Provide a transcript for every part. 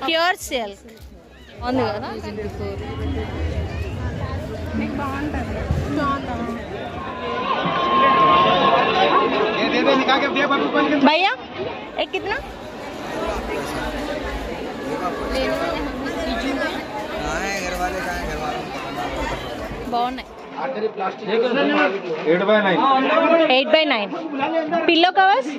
Pure silk ఉంది కదా. भैया एक कितना బాగున్నాయి. 8x9 pillow covers.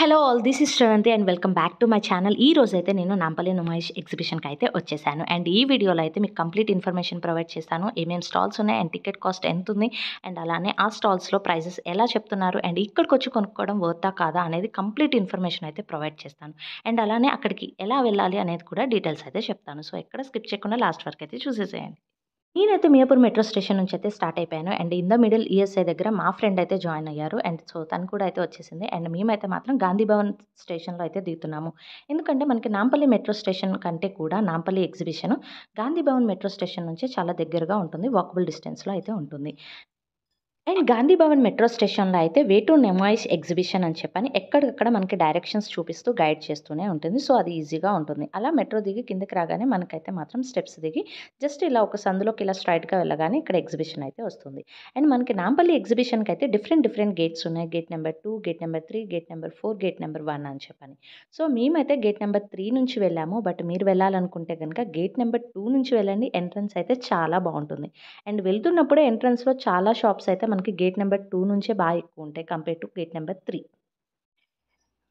Hello all, this is Sravanthi and welcome back to my channel. ఈ రోజు అయితే నేను నాంపల్లి నుమాయిష్ ఎగ్జిబిషన్కి అయితే వచ్చేసాను. అండ్ ఈ వీడియోలో అయితే మీకు కంప్లీట్ ఇన్ఫర్మేషన్ ప్రొవైడ్ చేస్తాను. ఏమేమి స్టాల్స్ ఉన్నాయి అండ్ టికెట్ కాస్ట్ ఎంత ఉంది అండ్ అలానే ఆ స్టాల్స్లో ప్రైజెస్ ఎలా చెప్తున్నారు అండ్ ఇక్కడికి వచ్చి కొనుక్కోవడం వర్తా కాదా అనేది కంప్లీట్ ఇన్ఫర్మేషన్ అయితే ప్రొవైడ్ చేస్తాను. అండ్ అలానే అక్కడికి ఎలా వెళ్ళాలి అనేది కూడా డీటెయిల్స్ అయితే చెప్తాను. సో ఎక్కడ స్కిప్ చేయకుండా లాస్ట్ వరకు అయితే చూసేసేయండి. నేనైతే మియాపూర్ మెట్రో స్టేషన్ నుంచి అయితే స్టార్ట్ అయిపోయాను. And in the middle ESI దగ్గర మా ఫ్రెండ్ అయితే జాయిన్ అయ్యారు. అండ్ సో తను కూడా అయితే వచ్చేసింది. అండ్ మేమైతే మాత్రం గాంధీ భవన్ స్టేషన్లో అయితే దిగుతున్నాము. ఎందుకంటే మనకి నాంపల్లి మెట్రో స్టేషన్ కంటే కూడా Nampally exhibition Gandhi Bhavan metro station నుంచి చాలా దగ్గరగా ఉంటుంది. వాకబుల్ డిస్టెన్స్లో అయితే ఉంటుంది. అండ్ గాంధీ భవన్ మెట్రో స్టేషన్లో అయితే వే టు నుమాయిష్ ఎగ్జిబిషన్ అని చెప్పని ఎక్కడికక్కడ మనకి డైరెక్షన్స్ చూపిస్తూ గైడ్ చేస్తూనే ఉంటుంది. సో అది ఈజీగా ఉంటుంది. అలా మెట్రో దిగి కిందకి రాగానే మనకైతే మాత్రం స్టెప్స్ దిగి జస్ట్ ఇలా ఒక సందులోకి ఇలా స్ట్రైట్గా వెళ్ళగానే ఇక్కడ ఎగ్జిబిషన్ అయితే వస్తుంది. అండ్ మనకి నాంపల్లి ఎగ్జిబిషన్కి అయితే డిఫరెంట్ గేట్స్ ఉన్నాయి. Gate number 2, gate number 3, gate number 4, gate number 1 అని చెప్పని. సో మేమైతే గేట్ నెంబర్ 3 నుంచి వెళ్ళాము. బట్ మీరు వెళ్ళాలనుకుంటే కనుక గేట్ నెంబర్ 2 నుంచి వెళ్ళండి. ఎంట్రన్స్ అయితే చాలా బాగుంటుంది. అండ్ వెళ్తున్నప్పుడే ఎంట్రన్స్లో చాలా షాప్స్ అయితే మనకి గేట్ నెంబర్ 2 నుంచే బాగా ఎక్కువ ఉంటాయి కంపేర్ టు గేట్ నెంబర్ 3.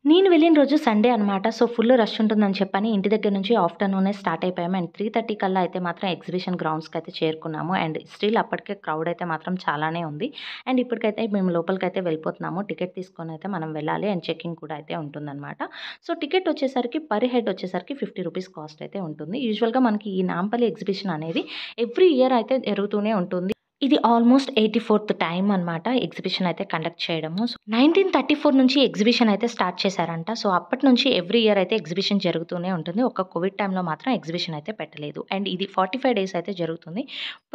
నేను వెళ్ళిన రోజు సండే అనమాట. సో ఫుల్ రష్ ఉంటుందని చెప్పని ఇంటి దగ్గర నుంచి ఆఫ్టర్నూనే స్టార్ట్ అయిపోయాము. అండ్ 3:30 కల్లా అయితే మాత్రం ఎగ్జిబిషన్ గ్రౌండ్స్కి అయితే చేరుకున్నాము. అండ్ స్టిల్ అప్పటికే క్రౌడ్ అయితే మాత్రం చాలానే ఉంది. అండ్ ఇప్పటికైతే మేము లోపలికి అయితే వెళ్ళిపోతున్నాము. టికెట్ తీసుకొని అయితే మనం వెళ్ళాలి. అండ్ చెకింగ్ కూడా అయితే ఉంటుందన్నమాట. సో టికెట్ వచ్చేసరికి పర్ హెడ్ వచ్చేసరికి 50 రూపీస్ కాస్ట్ అయితే ఉంటుంది. యూజువల్గా మనకి ఈ నాంపల్లి ఎగ్జిబిషన్ అనేది ఎవ్రీ ఇయర్ అయితే జరుగుతూనే ఉంటుంది. ఇది ఆల్మోస్ట్ 84th టైం అనమాట ఎగ్జిబిషన్ అయితే కండక్ట్ చేయడము. సో 1934 నుంచి ఎగ్జిబిషన్ అయితే స్టార్ట్ చేశారంట. సో అప్పటి నుంచి ఎవ్రీ ఇయర్ అయితే ఎగ్జిబిషన్ జరుగుతూనే ఉంటుంది. ఒక కోవిడ్ టైంలో మాత్రం ఎగ్జిబిషన్ అయితే పెట్టలేదు. అండ్ ఇది 45 డేస్ అయితే జరుగుతుంది.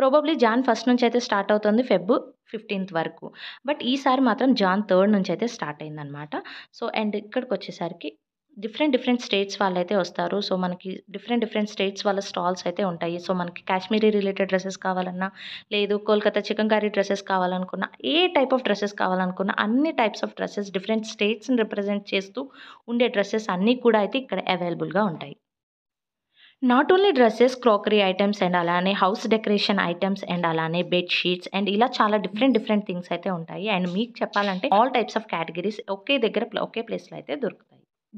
ప్రాబబ్లీ జాన్ 1 నుంచి అయితే స్టార్ట్ అవుతుంది, ఫెబ్ 15th వరకు. బట్ ఈసారి మాత్రం జాన్ 3 నుంచి అయితే స్టార్ట్ అయిందనమాట. సో అండ్ ఇక్కడికి వచ్చేసరికి డిఫరెంట్ స్టేట్స్ వాళ్ళైతే వస్తారు. సో మనకి డిఫరెంట్ స్టేట్స్ వాళ్ళ స్టాల్స్ అయితే ఉంటాయి. సో మనకి కాశ్మీరీ రిలేటెడ్ డ్రెస్సెస్ కావాలన్నా, లేదు కోల్కతా చికెన్ కర్రీ డ్రెస్సెస్ కావాలనుకున్నా, ఏ టైప్ ఆఫ్ డ్రెస్సెస్ కావాలనుకున్నా అన్ని టైప్స్ ఆఫ్ డ్రెస్సెస్ డిఫరెంట్ స్టేట్స్ని రిప్రజెంట్ చేస్తూ ఉండే డ్రెస్సెస్ అన్నీ కూడా అయితే ఇక్కడ అవైలబుల్గా ఉంటాయి. Not only dresses, crockery items and అలానే హౌస్ డెకరేషన్ ఐటమ్స్ అండ్ అలానే బెడ్ షీట్స్ అండ్ ఇలా చాలా డిఫరెంట్ థింగ్స్ అయితే ఉంటాయి. అండ్ మీకు చెప్పాలంటే ఆల్ టైప్స్ ఆఫ్ కేటగిరీస్ ఒకే దగ్గర ఒకే ప్లేస్లో అయితే దొరుకుతాయి.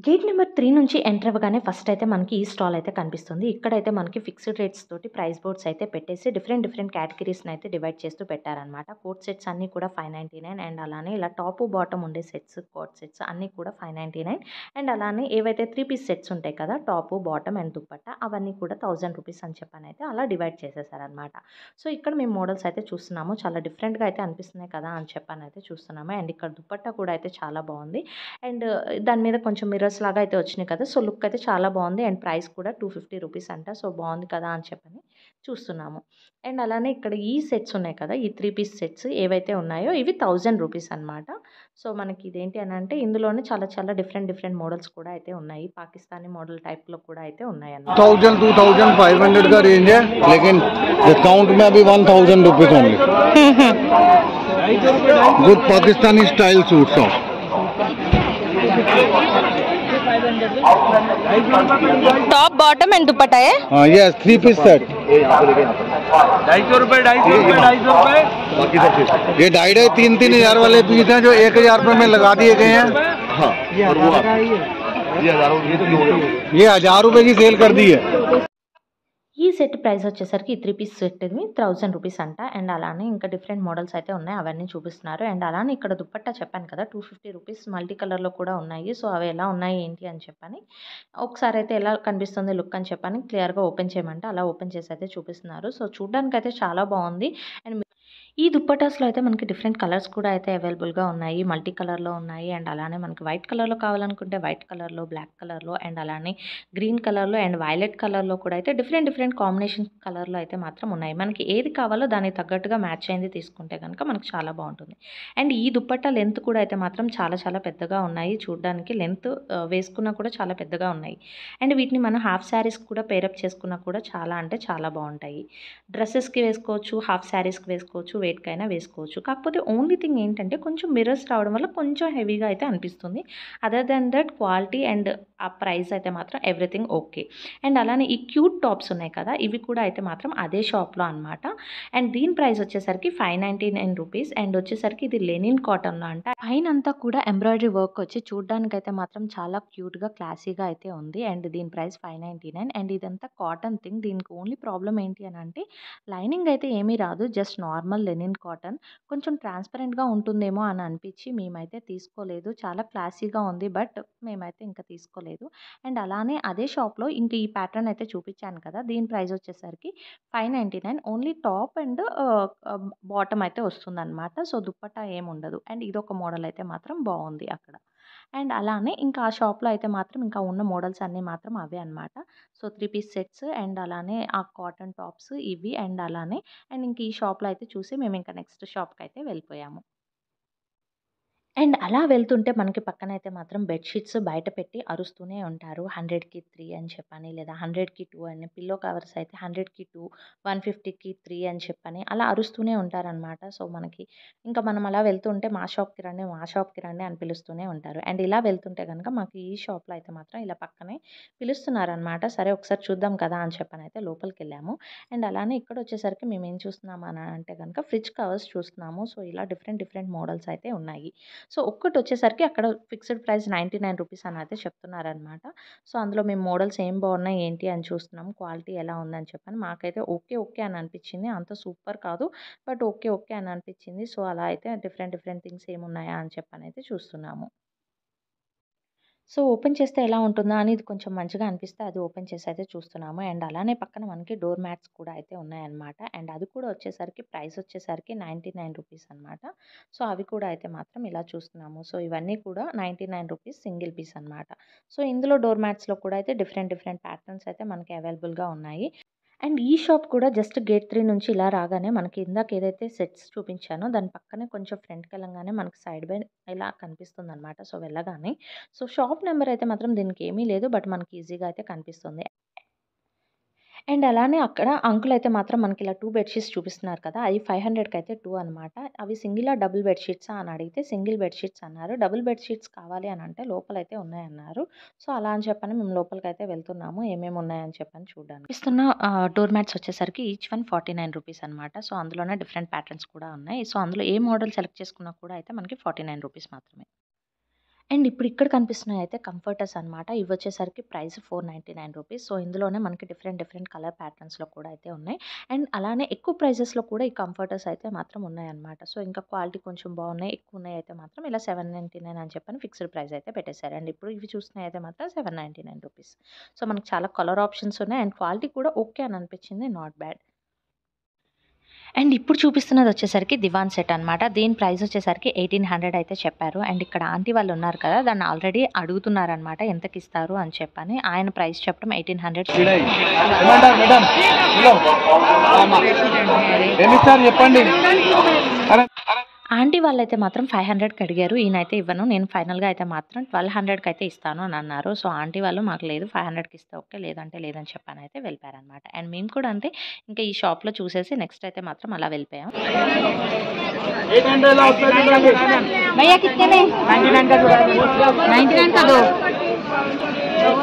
గేట్ నెంబర్ 3 నుంచి ఎంటర్ అవ్వగానే ఫస్ట్ అయితే మనకి ఈ స్టాల్ అయితే కనిపిస్తుంది. ఇక్కడైతే మనకి ఫిక్స్డ్ రేట్స్ తోటి ప్రైస్ బోర్డ్స్ అయితే పెట్టేసి డిఫరెంట్ కేటగిరీస్ని అయితే డివైడ్ చేస్తూ పెట్టారనమాట. కోట్ సెట్స్ అన్నీ కూడా 599 అండ్ అలానే ఇలా టాప్ బాటమ్ ఉండే సెట్స్, కోట్ సెట్స్ అన్నీ కూడా 599 అండ్ అలానే ఏవైతే 3 పీస్ సెట్స్ ఉంటాయి కదా, టాప్ బాటమ్ అండ్ దుప్పట్టా, అవన్నీ కూడా 1000 రూపీస్ అని చెప్పని అయితే అలా డివైడ్ చేసేసారనమాట. సో ఇక్కడ మేము మోడల్స్ అయితే చూస్తున్నాము. చాలా డిఫరెంట్గా అయితే అనిపిస్తున్నాయి కదా అని చెప్పని అయితే చూస్తున్నాము. అండ్ ఇక్కడ దుప్పట్టా కూడా అయితే చాలా బాగుంది. అండ్ దాని మీద కొంచెం మిర్రర్స్ లాగా అయితే వచ్చినాయి కదా. సో లుక్ అయితే చాలా బాగుంది. అండ్ ప్రైస్ కూడా 250 రూపీస్ అంట. సో బాగుంది కదా అని చెప్పని చూస్తున్నాము. అండ్ అలానే ఇక్కడ ఈ సెట్స్ ఉన్నాయి కదా, ఈ 3 పీస్ సెట్స్ ఏవైతే ఉన్నాయో ఇవి 1000 రూపీస్ అనమాట. సో మనకి ఇదేంటి అని అంటే ఇందులోనే చాలా డిఫరెంట్ మోడల్స్ కూడా అయితే ఉన్నాయి. పాకిస్తానీ మోడల్ టైప్లో కూడా అయితే ఉన్నాయి అన్నమాట. 1000-2500 का रेंज है, लेकिन डिस्काउंट में अभी 1000 rupees only. Good Pakistani style suits of top bottom and दुपट्टा है. हाँ यस, 3 पीस सेट. 250 रुपए. बाकी सब चीज ये 2,500-3,000 हजार वाले पीस हैं जो 1000 रुपए में लगा दिए गए हैं. हाँ, और वो ये हजारों ये 1000 रुपए की सेल कर दी है. ఈ సెట్ ప్రైస్ వచ్చేసరికి 3 పీస్ సెట్ ఇది 1000 రూపీస్ అంట. అండ్ అలానే ఇంకా డిఫరెంట్ మోడల్స్ అయితే ఉన్నాయి, అవన్నీ చూపిస్తున్నారు. అండ్ అలానే ఇక్కడ దుప్పట్టా చెప్పాను కదా 250 రూపీస్, మల్టీ కలర్లో కూడా ఉన్నాయి. సో అవి ఎలా ఉన్నాయి ఏంటి అని చెప్పని ఒకసారి అయితే ఎలా కనిపిస్తుంది లుక్ అని చెప్పని క్లియర్గా ఓపెన్ చేయమంటే అలా ఓపెన్ చేసి అయితే చూపిస్తున్నారు. సో చూడడానికి అయితే చాలా బాగుంది. అండ్ ఈ దుప్పటాస్‌లో అయితే మనకి డిఫరెంట్ కలర్స్ కూడా అయితే అవైలబుల్‌గా ఉన్నాయి. మల్టీ కలర్‌లో ఉన్నాయి. అండ్ అలానే మనకి వైట్ కలర్‌లో కావాలనుకుంటే వైట్ కలర్‌లో, బ్లాక్ కలర్‌లో అండ్ అలానే గ్రీన్ కలర్‌లో అండ్ వైలెట్ కలర్‌లో కూడా అయితే డిఫరెంట్ కాంబినేషన్ కలర్‌లో అయితే మాత్రం ఉన్నాయి. మనకి ఏది కావాలో దానికి తగ్గట్టుగా మ్యాచ్ అయింది తీసుకుంటే గనుక మనకు చాలా బావుంటుంది. అండ్ ఈ దుప్పట్టా లెంత్ కూడా అయితే మాత్రం చాలా పెద్దగా ఉన్నాయి. చూడ్డానికి లెంత్ వేసుకున్నా కూడా చాలా పెద్దగా ఉన్నాయి. అండ్ వీటిని మనం హాఫ్ శారీస్‌కి కూడా పేరప్ చేసుకున్నా కూడా చాలా అంటే చాలా బావుంటాయి. డ్రెసెస్‌కి వేసుకోవచ్చు, హాఫ్ శారీస్‌కి వేసుకోవచ్చు, వేటికైనా వేసుకోవచ్చు. కాకపోతే ఓన్లీ థింగ్ ఏంటంటే కొంచెం మిర్రర్స్ రావడం వల్ల కొంచెం హెవీగా అయితే అనిపిస్తుంది. Other then that quality and ఆ ప్రైస్ అయితే మాత్రం ఎవ్రీథింగ్ ఓకే. అండ్ అలానే ఈ క్యూట్ టాప్స్ ఉన్నాయి కదా! ఇవి కూడా అయితే మాత్రం అదే షాప్‌లో అనమాట. అండ్ దీని ప్రైస్ వచ్చేసరికి 599 రూపీస్ అండ్ వచ్చేసరికి ఇది లెనిన్ కాటన్‌లో అంట. పైనంతా కూడా ఎంబ్రాయిడరీ వర్క్ వచ్చి చూడ్డానికైతే మాత్రం చాలా క్యూట్‌గా, క్లాసీగా అయితే ఉంది. అండ్ దీని ప్రైస్ 599 అండ్ ఇదంతా కాటన్ థింగ్. దీనికి ఓన్లీ ప్రాబ్లమ్ ఏంటి అనంటే లైనింగ్ అయితే ఏమీ రాదు. Just normal linen cotton. కొంచెం ట్రాన్స్‌పరెంట్‌గా ఉంటుందేమో అని అనిపించి మేమైతే తీసుకోలేదు. చాలా క్లాసీగా ఉంది. బట్ మేమైతే ఇంకా తీసుకోలేదు. అండ్ అలానే అదే షాప్‌లో ఇంక ఈ ప్యాటర్న్ అయితే చూపించాను కదా! దీని ప్రైస్ వచ్చేసరికి 599 ఓన్లీ టాప్ అండ్ బాటమ్ అయితే వస్తుందనమాట. సో, దుప్పట్టా ఏముండదు. అండ్ ఇదొక మోడల్ అయితే మాత్రం బావుంది అక్కడ. అండ్ అలానే ఇంకా ఆ షాప్‌లో అయితే మాత్రం ఇంకా ఉన్న మోడల్స్ అన్నీ మాత్రం అవే అనమాట. సో, 3 పీస్ సెట్స్ అండ్ అలానే ఆ కాటన్ టాప్స్ ఇవి అండ్ అలానే అండ్ ఇంక ఈ షాప్‌లో అయితే చూసి మేము ఇంకా నెక్స్ట్ షాప్‌కైతే వెళ్ళిపోయాము. అండ్ అలా వెళ్తుంటే మనకి పక్కనైతే మాత్రం బెడ్ షీట్స్ బయట పెట్టి అరుస్తూనే ఉంటారు. 100కి 3 అని చెప్పని, లేదా 100కి 2 అని, పిల్లో కవర్స్ అయితే 100కి 2, 150కి 3 అని చెప్పని అలా అరుస్తూనే ఉంటారనమాట. సో, మనకి ఇంకా మనం అలా వెళ్తుంటే మా షాప్‌కి రండి, మా షాప్‌కి రండి అని పిలుస్తూనే ఉంటారు. అండ్ ఇలా వెళ్తుంటే గనుక మాకు ఈ షాప్‌లో అయితే మాత్రం ఇలా పక్కనే పిలుస్తున్నారనమాట. సరే ఒకసారి చూద్దాం కదా అని చెప్పనైతే లోపలికెళ్ళాము. అండ్ అలానే ఇక్కడొచ్చేసరికి మేమేం చూస్తున్నాము అని అంటే గనుక ఫ్రిడ్జ్ కవర్స్ చూస్తున్నాము. సో, ఇలా డిఫరెంట్ మోడల్స్ అయితే ఉన్నాయి. సో, ఒక్కటొచ్చేసరికి అక్కడ ఫిక్స్డ్ ప్రైస్ 99 రూపీస్ అని అయితే చెప్తున్నారనమాట. సో, అందులో మేము మోడల్స్ ఏం బాగున్నాయి, ఏంటి అని చూస్తున్నాము. క్వాలిటీ ఎలా ఉందని చెప్పని. మాకైతే ఓకే అని అనిపించింది. అంత సూపర్ కాదు. బట్ ఓకే అని అనిపించింది. సో, అలా అయితే డిఫరెంట్ థింగ్స్ ఏమున్నాయా అని చెప్పనైతే చూస్తున్నాము. సో, ఓపెన్ చేస్తే ఎలా ఉంటుందా అని ఇది కొంచెం మంచిగా అనిపిస్తే అది ఓపెన్ చేసి అయితే చూస్తున్నాము. అండ్ అలానే పక్కన మనకి డోర్ మ్యాట్స్ కూడా అయితే ఉన్నాయన్నమాట. అండ్ అది కూడా వచ్చేసరికి ప్రైస్ వచ్చేసరికి 99 రూపీస్ అనమాట. సో, అవి కూడా అయితే మాత్రం ఇలా చూస్తున్నాము. సో, ఇవన్నీ కూడా 99 రూపీస్ సింగిల్ పీస్ అనమాట. సో, ఇందులో డోర్ మ్యాట్స్‌లో కూడా అయితే డిఫరెంట్ ప్యాటర్న్స్ అయితే మనకి అవైలబుల్‌గా ఉన్నాయి. అండ్ ఈ షాప్ కూడా జస్ట్ గేట్ 3 నుంచి ఇలా రాగానే మనకి ఇందాక ఏదైతే సెట్స్ చూపించానో దాని పక్కనే కొంచెం ఫ్రంట్‌కెళ్ళంగానే మనకి సైడ్ బై ఇలా కనిపిస్తుందనమాట. సో, వెళ్ళగానే. సో, షాప్ నెంబర్ అయితే మాత్రం దీనికి ఏమీ లేదు. బట్ మనకి ఈజీగా అయితే కనిపిస్తుంది. అండ్ అలానే అక్కడ అంకుల్ అయితే మాత్రం మనకి ఇలా 2 బెడ్ షీట్స్ చూపిస్తున్నారు కదా! అవి 500కి అయితే 2 అనమాట. అవి సింగిలా? Double bed షీట్సా? అని అడిగితే సింగిల్ బెడ్ షీట్స్ అన్నారు. డబుల్ బెడ్ షీట్స్ కావాలి అని అంటే లోపలైతే ఉన్నాయన్నారు. సో, అలా అని చెప్పని మేము లోపలికైతే వెళ్తున్నాము. ఏమేమి ఉన్నాయని చెప్పని చూడ్డానికి. ఇస్తున్న డోర్ మ్యాట్స్ వచ్చేసరికి ఈచ్ వన్ 49 రూపీస్ అనమాట. సో, అందులోనే డిఫరెంట్ ప్యాటర్న్స్ కూడా ఉన్నాయి. సో, అందులో ఏ మోడల్ సెలెక్ట్ చేసుకున్నా కూడా అయితే మనకి 49 రూపీస్ మాత్రమే. అండ్ ఇప్పుడు ఇక్కడ కనిపిస్తున్నాయి అయితే కంఫర్టర్స్ అనమాట. ఇవొచ్చేసరికి ప్రైస్ 499 రూపీస్. సో, ఇందులోనే మనకి డిఫరెంట్ కలర్ ప్యాటర్న్స్‌లో కూడా అయితే ఉన్నాయి. అండ్ అలానే ఎక్కువ ప్రైజెస్‌లో కూడా ఈ కంఫర్టర్స్ అయితే మాత్రం ఉన్నాయన్నమాట. సో, ఇంకా క్వాలిటీ కొంచెం బాగున్నాయి, ఎక్కువున్నాయి అయితే మాత్రం ఇలా 799 అని చెప్పని ఫిక్స్డ్ ప్రైస్ అయితే పెట్టేశారు. అండ్ ఇప్పుడు ఇవి చూసినయి అయితే మాత్రం 799 రూపీస్. సో, మనకు చాలా కలర్ ఆప్షన్స్ ఉన్నాయి. అండ్ క్వాలిటీ కూడా ఓకే అని అనిపించింది. Not bad. అండ్ ఇప్పుడు చూపిస్తున్నది వచ్చేసరికి దివాన్ సెట్ అనమాట. దీని ప్రైస్ వచ్చేసరికి 1800 అయితే చెప్పారు. అండ్ ఇక్కడ ఆంటీ వాళ్ళు ఉన్నారు కదా! దాన్ని ఆల్రెడీ అడుగుతున్నారనమాట ఎంతకిస్తారు అని చెప్పని. ఆయన ప్రైస్ చెప్పడం 1800 మేడం ఎన్నిసార్లు చెప్పండి. ఆంటీ వాళ్ళైతే మాత్రం 500కి అడిగారు. ఈయనైతే ఇవ్వను, నేను ఫైనల్‌గా అయితే మాత్రం 1200కి అయితే ఇస్తాను అని అన్నారు. సో, ఆంటీ వాళ్ళు మాకు లేదు 500కి ఇస్తే ఓకే, లేదంటే లేదని చెప్పని అయితే వెళ్ళిపోయారనమాట. అండ్ మేము కూడా అంతే ఇంకా ఈ షాప్‌లో చూసేసి నెక్స్ట్ అయితే మాత్రం అలా వెళ్ళిపోయాం. भैया कितने में 99 का दो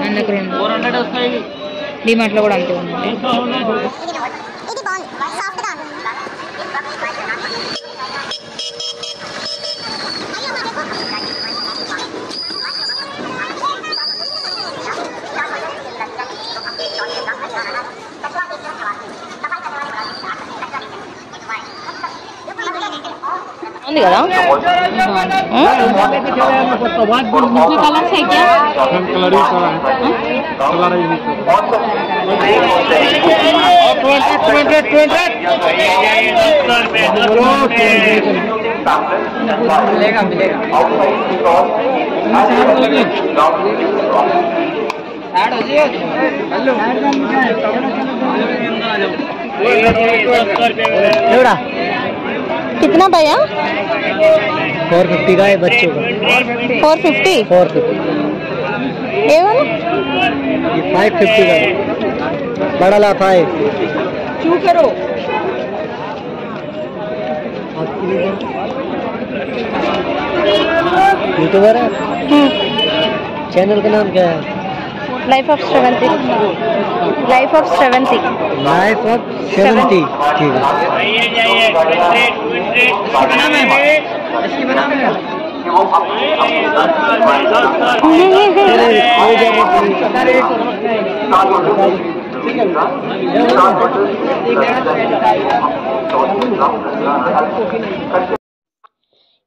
అందుకు రెండు 400 వస్తాయి. డిమార్ట్లో కూడా అంతే ఉంది. ఉంది కదా कलर ही कितना भैया? 450 का है बच्चों का। 450? 450 ये वाला? ये 550 का है। बड़ा ला 5 क्यों करो? यूट्यूबर है। चैनल का नाम क्या है? Life of 70। Life of 70। Life of 70। ठीक है।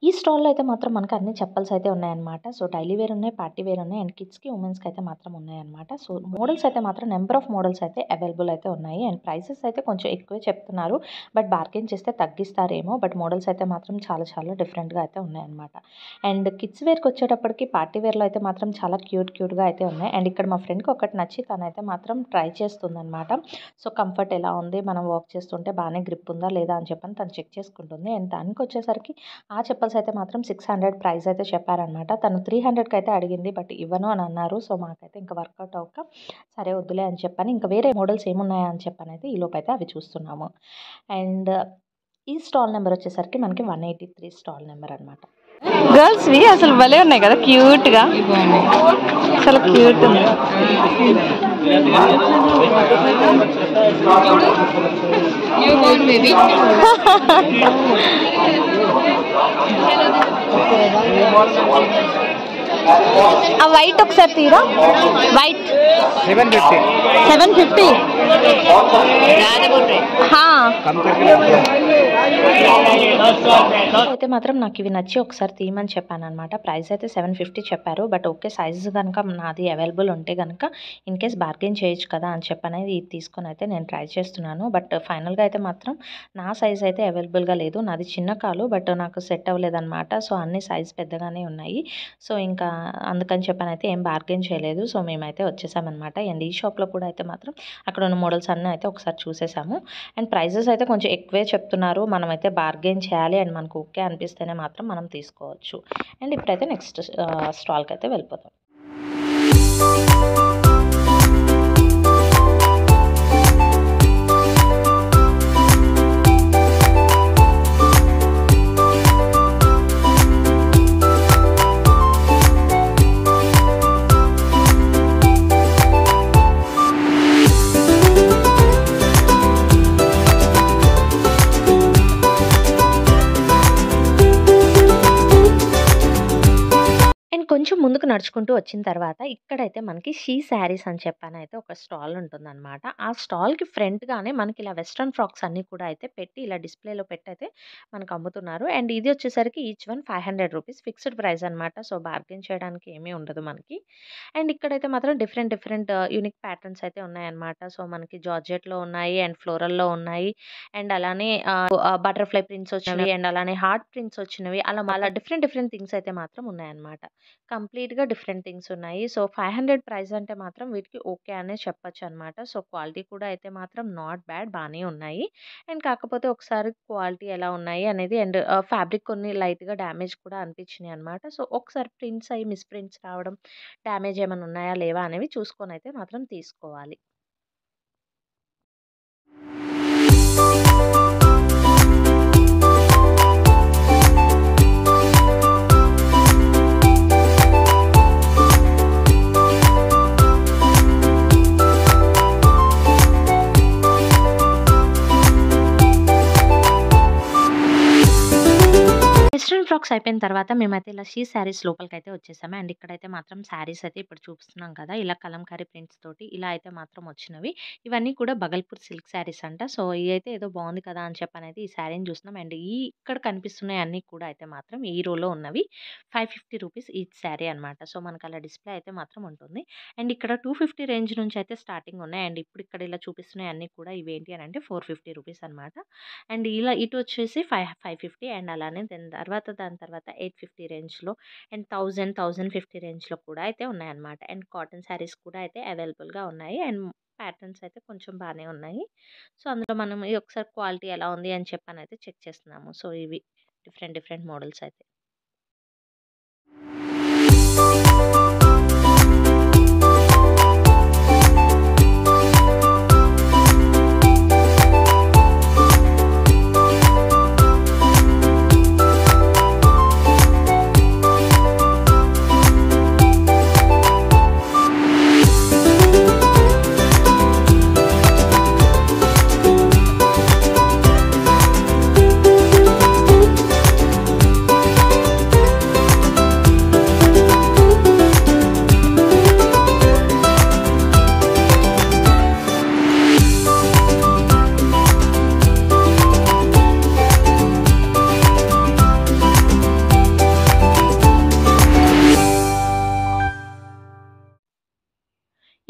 ఈ స్టాల్లో అయితే మాత్రం మనకు అన్ని చెప్పల్స్ అయితే ఉన్నాయన్నమాట. సో డైలీ వేర్ ఉన్నాయి, పార్టీ వేర్ ఉన్నాయి అండ్ కిడ్స్కి ఉమెన్స్కి అయితే మాత్రం ఉన్నాయన్నమాట. సో మోడల్స్ అయితే మాత్రం నెంబర్ ఆఫ్ మోడల్స్ అయితే అవైలబుల్ అయితే ఉన్నాయి అండ్ ప్రైసెస్ అయితే కొంచెం ఎక్కువే చెప్తున్నారు. బట్ బార్గెన్ చేస్తే తగ్గిస్తారేమో. బట్ మోడల్స్ అయితే మాత్రం చాలా చాలా డిఫరెంట్గా అయితే ఉన్నాయన్నమాట. అండ్ కిడ్స్ వేర్కి వచ్చేటప్పటికి పార్టీ వేర్లో అయితే మాత్రం చాలా క్యూట్గా అయితే ఉన్నాయి. అండ్ ఇక్కడ మా ఫ్రెండ్కి ఒకటి నచ్చి తనైతే మాత్రం ట్రై చేస్తుందన్నమాట. సో కంఫర్ట్ ఎలా ఉంది, మనం వాక్ చేస్తుంటే బాగానే గ్రిప్ ఉందా లేదా అని చెప్పని తను చెక్ చేసుకుంటుంది. అండ్ దానికి వచ్చేసరికి ఆ చెప్పల్స్ అయితే మాత్రం 600 ప్రైస్ అయితే చెప్పారనమాట. తను 300కి అయితే అడిగింది, బట్ ఇవ్వను అని అన్నారు. సో మాకైతే ఇంకా వర్కౌట్ అవ్వక సరే వద్దులే అని చెప్పని ఇంకా వేరే మోడల్స్ ఏమున్నాయా అని చెప్పని అయితే ఈలోపు అయితే అవి చూస్తున్నాము. అండ్ ఈ స్టాల్ నెంబర్ వచ్చేసరికి మనకి 183 స్టాల్ నెంబర్ అనమాట. గర్ల్స్వి అసలు భలే ఉన్నాయి కదా, క్యూట్గా, చాలా క్యూట్ ఉంది. ఆ వైట్ ఒకసారి తీరా. వైట్ 750 అయితే మాత్రం నాకు ఇవి నచ్చి ఒకసారి తీయమని చెప్పాను అనమాట. ప్రైస్ అయితే 750 చెప్పారు. బట్ ఓకే, సైజ్ కనుక నాది అవైలబుల్ ఉంటే కనుక ఇన్ కేస్ బార్గెన్ చేయొచ్చు కదా అని చెప్పనేది ఇది తీసుకొని అయితే నేను ట్రై చేస్తున్నాను. బట్ ఫైనల్గా అయితే మాత్రం నా సైజ్ అయితే అవైలబుల్గా లేదు. నాది చిన్న కాలు, బట్ నాకు సెట్ అవ్వలేదన్నమాట. సో అన్ని సైజ్ పెద్దగానే ఉన్నాయి. సో ఇంకా అందుకని చెప్పని అయితే ఏం బార్గెన్ చేయలేదు. సో మేమైతే వచ్చేసామన్నమాట. అండ్ ఈ షాప్లో కూడా అయితే మాత్రం అక్కడ ఉన్న మోడల్స్ అన్నీ అయితే ఒకసారి చూసేసాము. అండ్ ప్రైజెస్ అయితే కొంచెం ఎక్కువే చెప్తున్నారు. మనమైతే బార్గెన్ చేయాలి అండ్ మనకు ఓకే అనిపిస్తేనే మాత్రం మనం తీసుకోవచ్చు. అండ్ ఇప్పుడైతే నెక్స్ట్ స్టాల్కి అయితే వెళ్ళిపోతాం. కొంచెం ముందుకు నడుచుకుంటూ వచ్చిన తర్వాత ఇక్కడైతే మనకి షీ శారీస్ అని చెప్పని అయితే ఒక స్టాల్ ఉంటుందన్నమాట. ఆ స్టాల్కి ఫ్రంట్గానే మనకి ఇలా వెస్ట్రన్ ఫ్రాక్స్ అన్నీ కూడా అయితే పెట్టి ఇలా డిస్ప్లేలో పెట్టి అయితే మనకు అమ్ముతున్నారు. అండ్ ఇది వచ్చేసరికి each one 500 rupees fixed price అనమాట. సో బార్గెన్ చేయడానికి ఏమీ ఉండదు మనకి. అండ్ ఇక్కడైతే మాత్రం డిఫరెంట్ యూనిక్ ప్యాటర్న్స్ అయితే ఉన్నాయన్నమాట. సో మనకి జార్జెట్లో ఉన్నాయి అండ్ ఫ్లోరల్లో ఉన్నాయి అండ్ అలానే బటర్ఫ్లై ప్రింట్స్ వచ్చినవి అండ్ అలానే హార్ట్ ప్రింట్స్ వచ్చినవి, అలా డిఫరెంట్ థింగ్స్ అయితే మాత్రం ఉన్నాయన్నమాట. కంప్లీట్గా డిఫరెంట్ థింగ్స్ ఉన్నాయి. సో 500 ప్రైస్ అంటే మాత్రం వీటికి ఓకే అనే చెప్పొచ్చు అనమాట. సో క్వాలిటీ కూడా అయితే మాత్రం నాట్ బ్యాడ్, బాగానే ఉన్నాయి. అండ్ కాకపోతే ఒకసారి క్వాలిటీ ఎలా ఉన్నాయి అనేది అండ్ ఫ్యాబ్రిక్ కొన్ని లైట్గా డ్యామేజ్ కూడా అనిపించినాయి అనమాట. సో ఒకసారి ప్రింట్స్ అయ్యి మిస్ ప్రింట్స్ రావడం, డ్యామేజ్ ఏమైనా ఉన్నాయా లేవా అనేవి చూసుకొని అయితే మాత్రం తీసుకోవాలి. వెస్ట్రన్ ఫ్రాక్స్ అయిపోయిన తర్వాత మేమైతే ఇలా షీ శారీస్ లోపలికైతే వచ్చేసాము. అండ్ ఇక్కడైతే మాత్రం శారీస్ అయితే ఇప్పుడు చూపిస్తున్నాం కదా! ఇలా కలంకారీ ప్రింట్స్ తోటి ఇలా అయితే మాత్రం వచ్చినవి. ఇవన్నీ కూడా బగల్పూర్ సిల్క్ శారీస్ అంట. సో, ఇదైతే ఏదో బాగుంది కదా అని చెప్పనైతే ఈ శారీని చూస్తున్నాం. అండ్ ఇక్కడ కనిపిస్తున్నాయి అన్నీ కూడా అయితే మాత్రం ఈ రోలో ఉన్నవి. 550 రూపీస్ ఈచ్ శారీ అనమాట. సో, మనకు అలా డిస్‌ప్లే అయితే మాత్రం ఉంటుంది. అండ్ ఇక్కడ 250 రేంజ్ నుంచి అయితే స్టార్టింగ్ ఉన్నాయి. అండ్ ఇప్పుడు ఇక్కడ ఇలా చూపిస్తున్నాయి అన్నీ కూడా ఇవేంటి అని అంటే 450 రూపీస్ అనమాట. అండ్ ఇలా ఇటు వచ్చేసి 550 అండ్ అలానే దాని తర్వాత 850 రేంజ్‌లో అండ్ 1000, 1050 రేంజ్‌లో కూడా అయితే ఉన్నాయన్నమాట. అండ్ కాటన్ శారీస్ కూడా అయితే అవైలబుల్‌గా ఉన్నాయి. అండ్ ప్యాటర్న్స్ అయితే కొంచెం బానే ఉన్నాయి. సో, అందులో మనం ఈ ఒకసారి క్వాలిటీ ఎలా ఉంది అని చెప్పనైతే చెక్ చేస్తున్నాము. సో, ఇవి డిఫరెంట్ మోడల్స్ అయితే.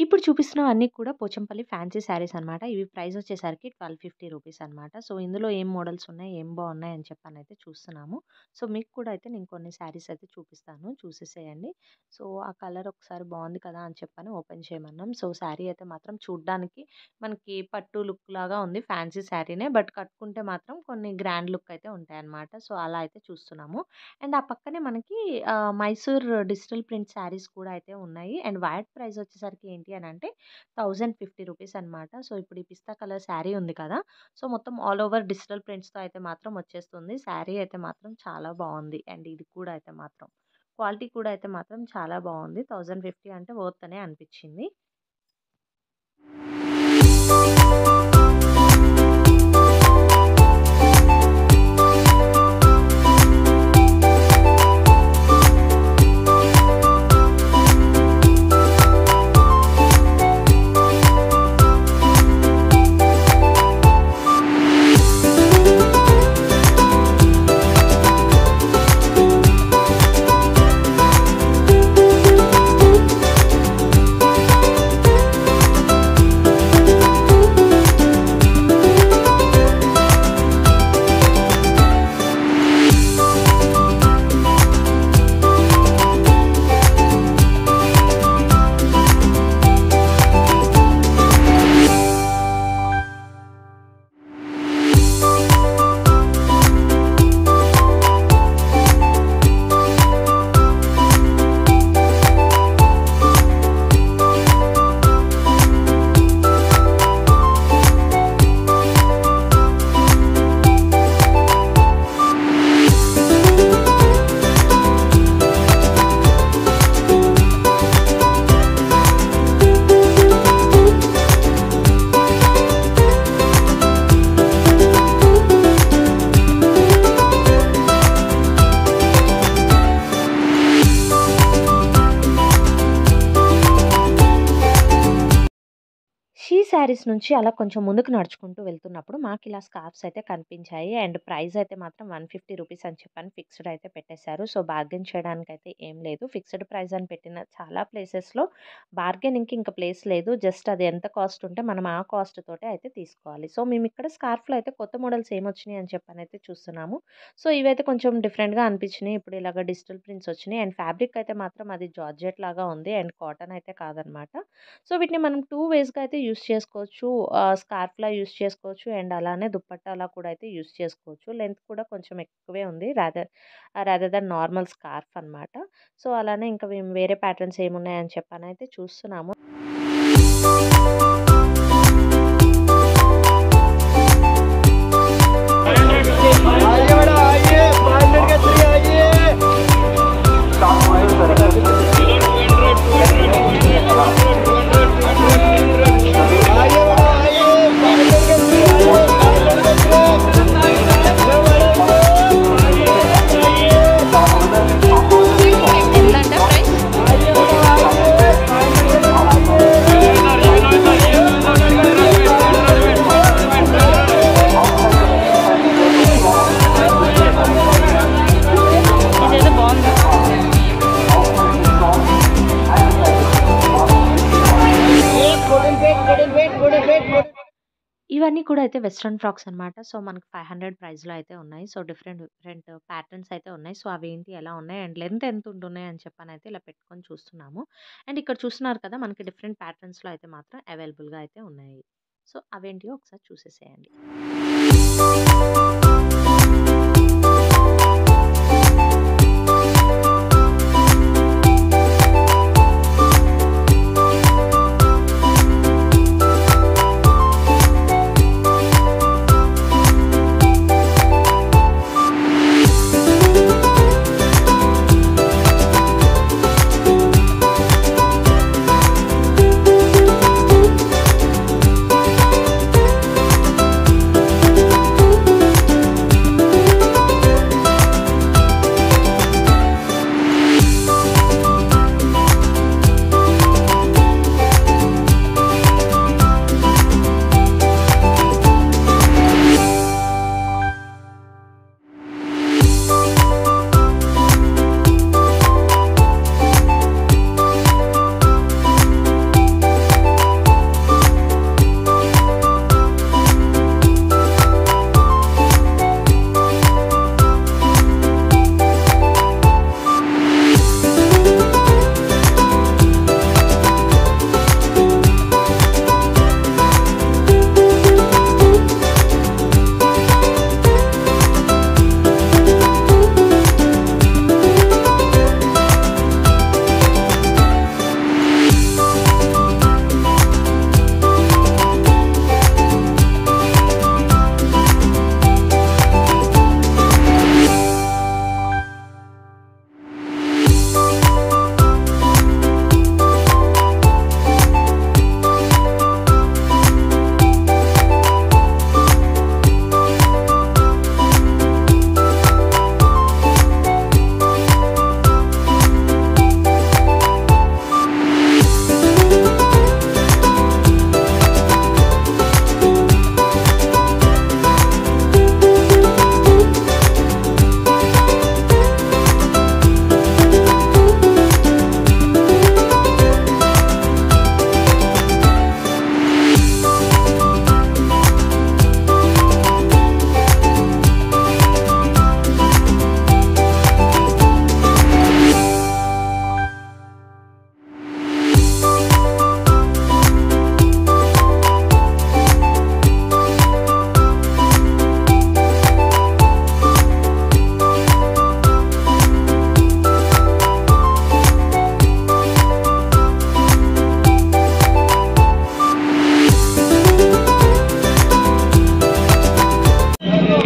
ఇప్పుడు చూపిస్తున్నవన్నీ కూడా పోచంపల్లి ఫ్యాన్సీ శారీస్ అనమాట. ఇవి ప్రైస్ వచ్చేసరికి 1250 రూపీస్ అనమాట. సో, ఇందులో ఏం మోడల్స్ ఉన్నాయి, ఏం బాగున్నాయి అని చెప్పనైతే చూస్తున్నాము. సో, మీకు కూడా అయితే నేను కొన్ని శారీస్ అయితే చూపిస్తాను. చూసేసేయండి. సో, ఆ కలర్ ఒకసారి బాగుంది కదా అని చెప్పని ఓపెన్ చేయమన్నాం. సో, శారీ అయితే మాత్రం చూడ్డానికి మనకి పట్టు లుక్ లాగా ఉంది. ఫ్యాన్సీ శారీనే. బట్ కట్టుకుంటే మాత్రం కొన్ని గ్రాండ్ లుక్ అయితే ఉంటాయన్నమాట. సో, అలా అయితే చూస్తున్నాము. అండ్ ఆ పక్కనే మనకి మైసూర్ డిజిటల్ ప్రింట్ శారీస్ కూడా అయితే ఉన్నాయి. అండ్ వాటి ప్రైస్ వచ్చేసరికి ఏంటి అని అంటే 1050 రూపీస్ అనమాట. సో, ఇప్పుడు ఈ పిస్తా కలర్ శారీ ఉంది కదా! సో, మొత్తం ఆల్ ఓవర్ డిజిటల్ ప్రింట్స్‌తో అయితే మాత్రం వచ్చేస్తుంది. శారీ అయితే మాత్రం చాలా బాగుంది. అండ్ ఇది కూడా అయితే మాత్రం క్వాలిటీ కూడా అయితే మాత్రం చాలా బాగుంది. 1050 అంటే వర్త్ అనే అనిపించింది. శారీస్ నుంచి అలా కొంచెం ముందుకు నడుచుకుంటూ వెళ్తున్నప్పుడు మాకు ఇలా స్కార్ఫ్స్ అయితే కనిపించాయి. అండ్ ప్రైస్ అయితే మాత్రం 150 రూపీస్ అని చెప్పని ఫిక్స్డ్ అయితే పెట్టేశారు. సో, బార్గెన్ చేయడానికి అయితే ఏం లేదు. ఫిక్స్డ్ ప్రైస్ అని పెట్టిన చాలా ప్లేసెస్‌లో బార్గెనింగ్‌కి ఇంకా ప్లేస్ లేదు. జస్ట్ అది ఎంత కాస్ట్ ఉంటే మనం ఆ కాస్ట్ తోటే అయితే తీసుకోవాలి. సో, మేము ఇక్కడ స్కార్ఫ్‌లో అయితే కొత్త మోడల్స్ ఏమొచ్చినాయి అని చెప్పనైతే చూస్తున్నాము. సో, ఇవైతే కొంచెం డిఫరెంట్‌గా అనిపించినాయి. ఇప్పుడు ఇలాగ డిజిటల్ ప్రింట్స్ వచ్చినాయి. అండ్ ఫ్యాబ్రిక్ అయితే మాత్రం అది జార్జెట్ లాగా ఉంది. అండ్ కాటన్ అయితే కాదనమాట. సో, వీటిని మనం 2 వేస్‌గా అయితే యూజ్ చేసుకోవచ్చు. స్కార్ఫ్‌లా యూజ్ చేసుకోవచ్చు. అండ్ అలానే దుప్పట్టాలా కూడా అయితే యూజ్ చేసుకోవచ్చు. లెంత్ కూడా కొంచెం ఎక్కువే ఉంది. రాదర్ దాన్ నార్మల్ స్కార్ఫ్ అనమాట. సో, అలానే ఇంకా మేము వేరే ప్యాటర్న్స్ ఏమున్నాయని చెప్పనైతే చూస్తున్నాము. ఇవన్నీ కూడా అయితే వెస్టర్న్ ఫ్రాక్స్ అనమాట. సో, మనకి 500 ప్రైస్‌లో అయితే ఉన్నాయి. సో, డిఫరెంట్ డిఫరెంట్ ప్యాటర్న్స్ అయితే ఉన్నాయి. సో, అవేంటి, ఎలా ఉన్నాయి అండ్ లెంత్ ఎంత ఉంటున్నాయి అని చెప్పనైతే ఇలా పెట్టుకొని చూస్తున్నాము. అండ్ ఇక్కడ చూస్తున్నారు కదా! మనకి డిఫరెంట్ ప్యాటర్న్స్‌లో అయితే మాత్రం అవైలబుల్‌గా అయితే ఉన్నాయి. సో, అవేంటియో ఒకసారి చూసేసేయండి.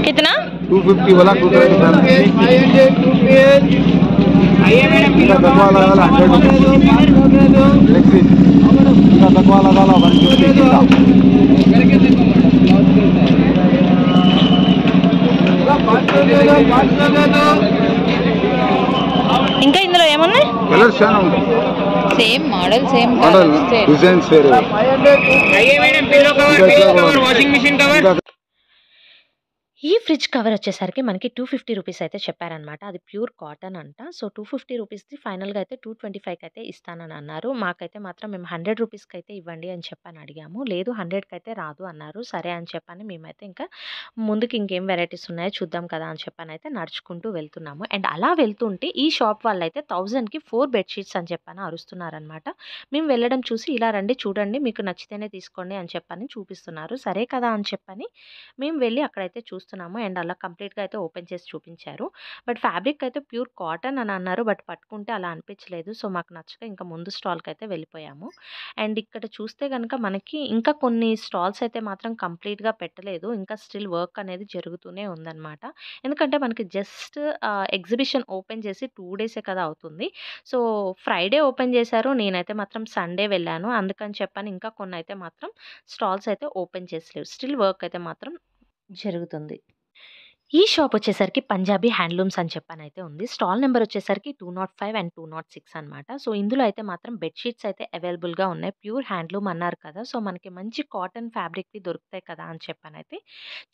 कितना? 250 वाला 225 इसका तकवा लगा 100 रुपीस इसका तकवा लगा 150 ఇంకా ఇందులో ఏమున్నాయి? కలర్స్ చాలా ఉంటాయి. Same model same model designs వేరే. Washing machine cover. ఈ ఫ్రిడ్జ్ కవర్ వచ్చేసరికి మనకి 250 రూపీస్ అయితే చెప్పారనమాట. అది ప్యూర్ కాటన్ అంట. సో, 250 రూపీస్‌ది ఫైనల్‌గా అయితే 225కి అయితే ఇస్తానని అన్నారు. మాకైతే మాత్రం మేము 100 రూపీస్‌కి అయితే ఇవ్వండి అని చెప్పని అడిగాము. లేదు 100కి అయితే రాదు అన్నారు. సరే అని చెప్పని మేమైతే ఇంకా ముందుకు ఇంకేం వెరైటీస్ ఉన్నాయో చూద్దాం కదా అని చెప్పనైతే నడుచుకుంటూ వెళ్తున్నాము. అండ్ అలా వెళ్తుంటే ఈ షాప్ వాళ్ళైతే 1000కి 4 బెడ్‌షీట్స్ అని చెప్పని అరుస్తున్నారనమాట. మేము వెళ్ళడం చూసి ఇలా రండి చూడండి మీకు నచ్చితేనే తీసుకోండి అని చెప్పని చూపిస్తున్నారు. సరే కదా అని చెప్పని మేము వెళ్ళి అక్కడైతే చూస్తున్నాము. అండ్ అలా కంప్లీట్‌గా అయితే ఓపెన్ చేసి చూపించారు. బట్ ఫ్యాబ్రిక్ అయితే ప్యూర్ కాటన్ అని అన్నారు. బట్ పట్టుకుంటే అలా అనిపించలేదు. సో, మాకు నచ్చక ఇంకా ముందు స్టాల్‌కైతే వెళ్ళిపోయాము. అండ్ ఇక్కడ చూస్తే గనుక మనకి ఇంకా కొన్ని స్టాల్స్ అయితే మాత్రం కంప్లీట్‌గా పెట్టలేదు. ఇంకా స్టిల్ వర్క్ అనేది జరుగుతూనే ఉందన్నమాట. ఎందుకంటే మనకి జస్ట్ ఎగ్జిబిషన్ ఓపెన్ చేసి 2 డేసే కదా అవుతుంది. సో, ఫ్రైడే ఓపెన్ చేశారు. నేనైతే మాత్రం సండే వెళ్ళాను. అందుకని చెప్పని ఇంకా కొన్నైతే మాత్రం స్టాల్స్ అయితే ఓపెన్ చేసలేవు. స్టిల్ వర్క్ అయితే మాత్రం జరుగుతుంది. ఈ షాప్ వచ్చేసరికి పంజాబీ హ్యాండ్లూమ్స్ అని చెప్పనైతే ఉంది. స్టాల్ నెంబర్ వచ్చేసరికి 205 అండ్ 206 అనమాట. సో, ఇందులో అయితే మాత్రం బెడ్‌షీట్స్ అయితే అవైలబుల్‌గా ఉన్నాయి. ప్యూర్ హ్యాండ్లూమ్ అన్నారు కదా! సో, మనకి మంచి కాటన్ ఫ్యాబ్రిక్‌వి దొరుకుతాయి కదా అని చెప్పనైతే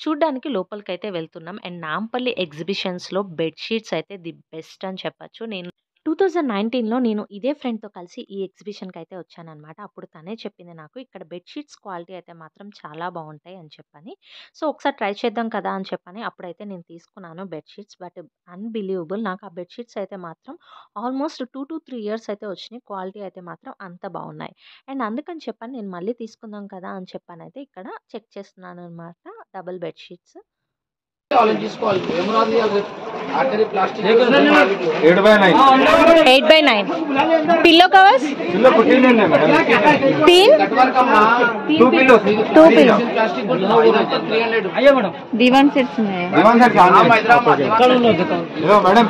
చూడ్డానికి లోపలికైతే వెళ్తున్నాం. అండ్ నాంపల్లి ఎగ్జిబిషన్స్‌లో బెడ్‌షీట్స్ అయితే ది బెస్ట్ అని చెప్పొచ్చు. నేను 2019లో నేను ఇదే ఫ్రెండ్‌తో కలిసి ఈ ఎగ్జిబిషన్‌కైతే వచ్చాననమాట. అప్పుడు తనే చెప్పింది నాకు, ఇక్కడ బెడ్‌షీట్స్ క్వాలిటీ అయితే మాత్రం చాలా బావుంటాయి అని చెప్పని. సో, ఒకసారి ట్రై చేద్దాం కదా అని చెప్పని అప్పుడైతే నేను తీసుకున్నాను బెడ్‌షీట్స్. బట్ అన్‌బిలీవబుల్, నాకు ఆ బెడ్‌షీట్స్ అయితే మాత్రం ఆల్మోస్ట్ 2-3 ఇయర్స్ అయితే వచ్చినాయి. క్వాలిటీ అయితే మాత్రం అంత బావున్నాయి. అండ్ అందుకని చెప్పని నేను మళ్ళీ తీసుకుందాం కదా అని చెప్పనైతే ఇక్కడ చెక్ చేస్తున్నాననమాట double bedsheets. 8/9 8/9 pillow covers pillow 15 है madam 3 2 pillow 2 pillow diwan sets ఉన్నాయి दीवान सेट कहां है देखो मैडम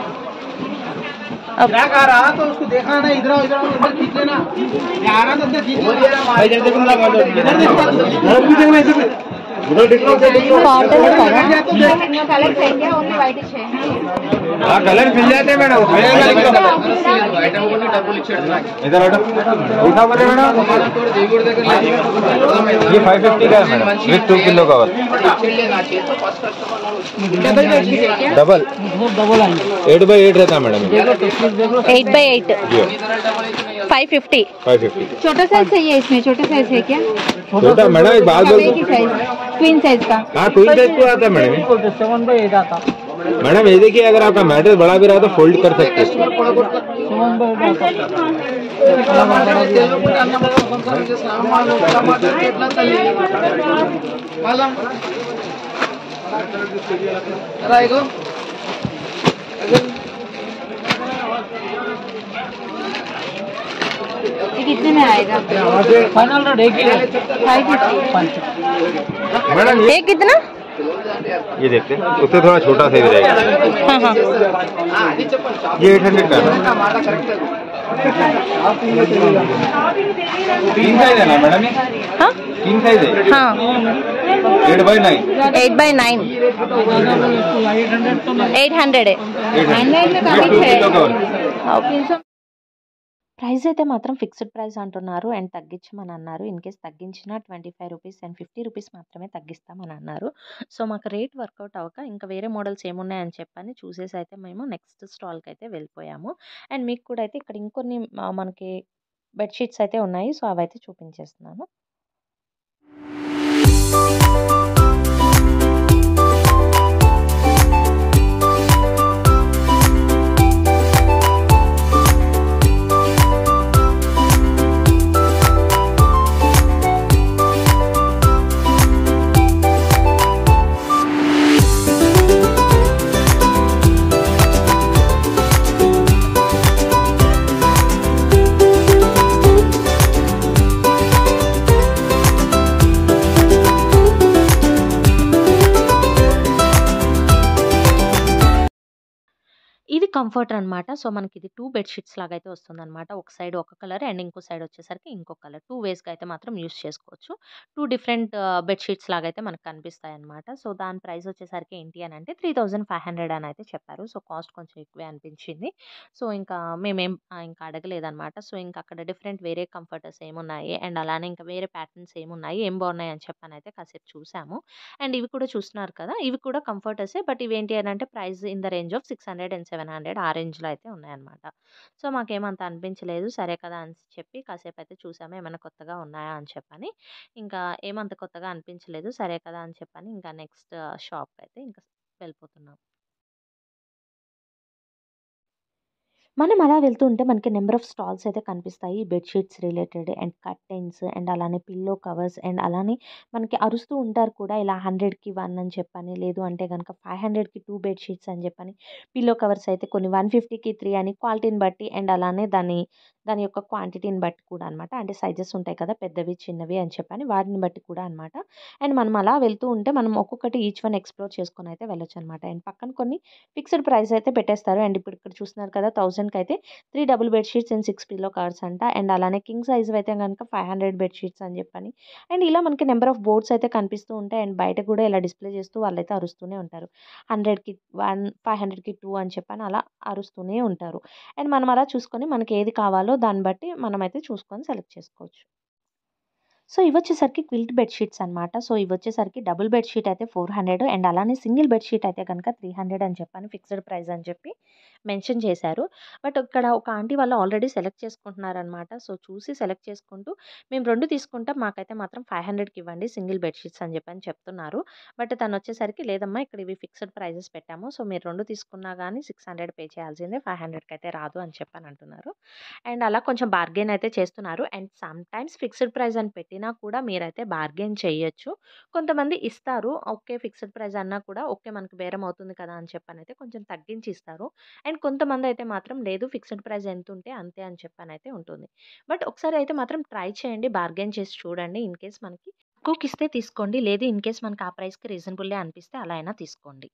क्या कह रहा तो उसको देखा ना, इधर आओ, इधर खींच लेना, आ रहा तो खींच लेना भाई, इधर देखो ना, इधर देखो कॉटन है కదా कलर चाहिए ओनली व्हाइट है हां कलर मिल जाते हैं मैडम इधर हटो उठा बोले मैडम ये 550 का है madam with 2 kilo cover double 8/8 रहता है मैडम 8/8 550 छोटा साइज चाहिए इसमें, छोटा साइज है क्या? छोटा मैडम एक बात बोल एक ही साइज, ट्विन साइज का। हाँ ट्विन साइज को आता है मैडम 7/8 आता, मैडम ये देखिए अगर आपका मैट्रेस बड़ा भी रहा तो फोल्ड कर सकते हैं 7/8 आता ये कितने में आएगा? फाइनल रेट एक ही है 550। मैडम ये कितना ये देखते हैं उससे थोड़ा छोटा साइज रहेगा हाँ हाँ ये 800 का है तीन साइज है ना मैडम ये हाँ तीन साइज है हाँ 8/9 8/9 800 है ऑनलाइन में काफी है। ప్రైస్ అయితే మాత్రం ఫిక్స్డ్ ప్రైస్ అంటున్నారు అండ్ తగ్గించమని అన్నారు. ఇన్ కేస్ వచ్చిన 25 రూపీస్ అండ్ 50 రూపీస్ మాత్రమే తగ్గిస్తామని అన్నారు. సో మాకు రేట్ వర్కౌట్ అవ్వక ఇంకా వేరే మోడల్స్ ఏమున్నాయని చెప్పని చూసేసి అయితే మేము నెక్స్ట్ స్టాల్కి అయితే వెళ్ళిపోయాము. అండ్ మీకు కూడా అయితే ఇక్కడ ఇంకొన్ని మనకి బెడ్షీట్స్ అయితే ఉన్నాయి. సో అవైతే చూపించేస్తున్నాను. ఇది కంఫర్టర్ అనమాట. సో మనకి ఇది 2 బెడ్‌షీట్స్ లాగా అయితే వస్తుందనమాట. ఒక సైడ్ ఒక కలర్ అండ్ ఇంకో సైడ్ వచ్చేసరికి ఇంకో కలర్. 2 వేస్‌గా అయితే మాత్రం యూజ్ చేసుకోవచ్చు. 2 డిఫరెంట్ బెడ్‌షీట్స్ లాగా అయితే మనకు కనిపిస్తాయన్నమాట. సో దాని ప్రైస్ వచ్చేసరికి ఏంటి అని అంటే 3500 అని అయితే చెప్పారు. సో కాస్ట్ కొంచెం ఎక్కువే అనిపించింది. సో ఇంకా మేమేం ఇంకా అడగలేదనమాట. సో ఇంకా అక్కడ డిఫరెంట్ వేరే కంఫర్టర్స్ ఏమున్నాయి అండ్ అలానే ఇంకా వేరే ప్యాటర్న్స్ ఏమున్నాయి, ఏం బాగున్నాయి అని చెప్పనైతే కాసేపు చూసాము. అండ్ ఇవి కూడా చూస్తున్నారు కదా, ఇవి కూడా కంఫర్టర్సే. బట్ ఇవేంటి అని అంటే price in the range of 600 and 700 ఆ రేంజ్‌లో అయితే ఉన్నాయన్నమాట. సో మాకేమంత అనిపించలేదు. సరే కదా అని చెప్పి కాసేపయితే చూసాము ఏమన్నా కొత్తగా ఉన్నాయా అని చెప్పని. ఇంకా ఏమంత కొత్తగా అనిపించలేదు. సరే కదా అని చెప్పని ఇంకా నెక్స్ట్ షాప్‌కయితే ఇంకా వెళ్ళిపోతున్నాం. మనం అలా వెళ్తూ ఉంటే మనకి నెంబర్ ఆఫ్ స్టాల్స్ అయితే కనిపిస్తాయి. Bedsheets related and curtains and అలానే పిల్లో కవర్స్ అండ్ అలానే మనకి అరుస్తూ ఉంటారు కూడా ఇలా 100కి 1 అని చెప్పని, లేదు అంటే గనక 500కి 2 బెడ్‌షీట్స్ అని చెప్పని, పిల్లో కవర్స్ అయితే కొన్ని 150కి 3 అని క్వాలిటీని బట్టి అండ్ అలానే దాని యొక్క క్వాంటిటీని బట్టి కూడా అనమాట. అంటే సైజెస్ ఉంటాయి కదా, పెద్దవి, చిన్నవి అని చెప్పని వాటిని బట్టి కూడా అనమాట. అండ్ మనం అలా వెళ్తూ ఉంటే మనం ఒక్కొక్కటి ఈచ్ వన్ ఎక్స్‌ప్లోర్ చేసుకొని అయితే వెళ్ళొచ్చనమాట. అండ్ పక్కన కొన్ని ఫిక్స్డ్ ప్రైస్ అయితే పెట్టేస్తారు. అండ్ ఇప్పుడు ఇక్కడ చూస్తున్నారు కదా 1000కి అయితే 3 double bedsheets and 6 pillow covers అంట. అండ్ అలానే కింగ్ సైజ్‌వి అయితే గనక 500 బెడ్‌షీట్స్ అని చెప్పని. అండ్ ఇలా మనకి నెంబర్ ఆఫ్ బోర్డ్స్ అయితే కనిపిస్తూ ఉంటాయి. అండ్ బయట కూడా ఇలా డిస్‌ప్లే చేస్తూ వాళ్ళైతే అరుస్తూనే ఉంటారు. 100కి 1, 500కి 2 అని చెప్పని అలా అరుస్తూనే ఉంటారు. అండ్ మనం అలా చూసుకొని మనకి ఏది కావాలో దాన్ని బట్టి మనమైతే చూసుకొని సెలెక్ట్ చేసుకోవచ్చు. సో ఇవి వచ్చేసరికి క్విల్ట్ బెడ్షీట్స్ అనమాట. సో ఇవి వచ్చేసరికి డబుల్ బెడ్షీట్ అయితే 400 అండ్ అలానే సింగిల్ బెడ్షీట్ అయితే కనుక 300 అని చెప్పని ఫిక్స్డ్ ప్రైస్ అని చెప్పి మెన్షన్ చేశారు. బట్ ఇక్కడ ఒక ఆంటీ వాళ్ళు ఆల్రెడీ సెలెక్ట్ చేసుకుంటున్నారనమాట. సో చూసి సెలెక్ట్ చేసుకుంటూ మేము 2 తీసుకుంటాం, మాకైతే మాత్రం 500కి ఇవ్వండి సింగిల్ బెడ్షీట్స్ అని చెప్పని చెప్తున్నారు. బట్ తను వచ్చేసరికి లేదమ్మా ఇక్కడ ఇవి ఫిక్స్డ్ ప్రైజెస్ పెట్టాము, సో మీరు 2 తీసుకున్నా కానీ 600 పే చేయాల్సిందే, 500కి అయితే రాదు అని చెప్పని అంటున్నారు. అండ్ అలా కొంచెం బార్గెన్ అయితే చేస్తున్నారు. And some times fixed price అని పెట్టినా కూడా మీరైతే బార్గెన్ చేయొచ్చు. కొంతమంది ఇస్తారు, ఓకే ఫిక్స్డ్ ప్రైస్ అన్నా కూడా ఓకే మనకు బేరం అవుతుంది కదా అని చెప్పని అయితే కొంచెం తగ్గించి ఇస్తారు. అండ్ కొంతమంది అయితే మాత్రం లేదు ఫిక్స్డ్ ప్రైస్ ఎంత ఉంటే అంతే అని చెప్పని అయితే ఉంటుంది. బట్ ఒకసారి అయితే మాత్రం ట్రై చేయండి, బార్గెన్ చేసి చూడండి. ఇన్ కేస్ మనకి తక్కువకి ఇస్తే తీసుకోండి, లేదు ఇన్ కేస్ మనకి ఆ ప్రైస్కి రీజనబుల్లే అనిపిస్తే అలా అయినా తీసుకోండి.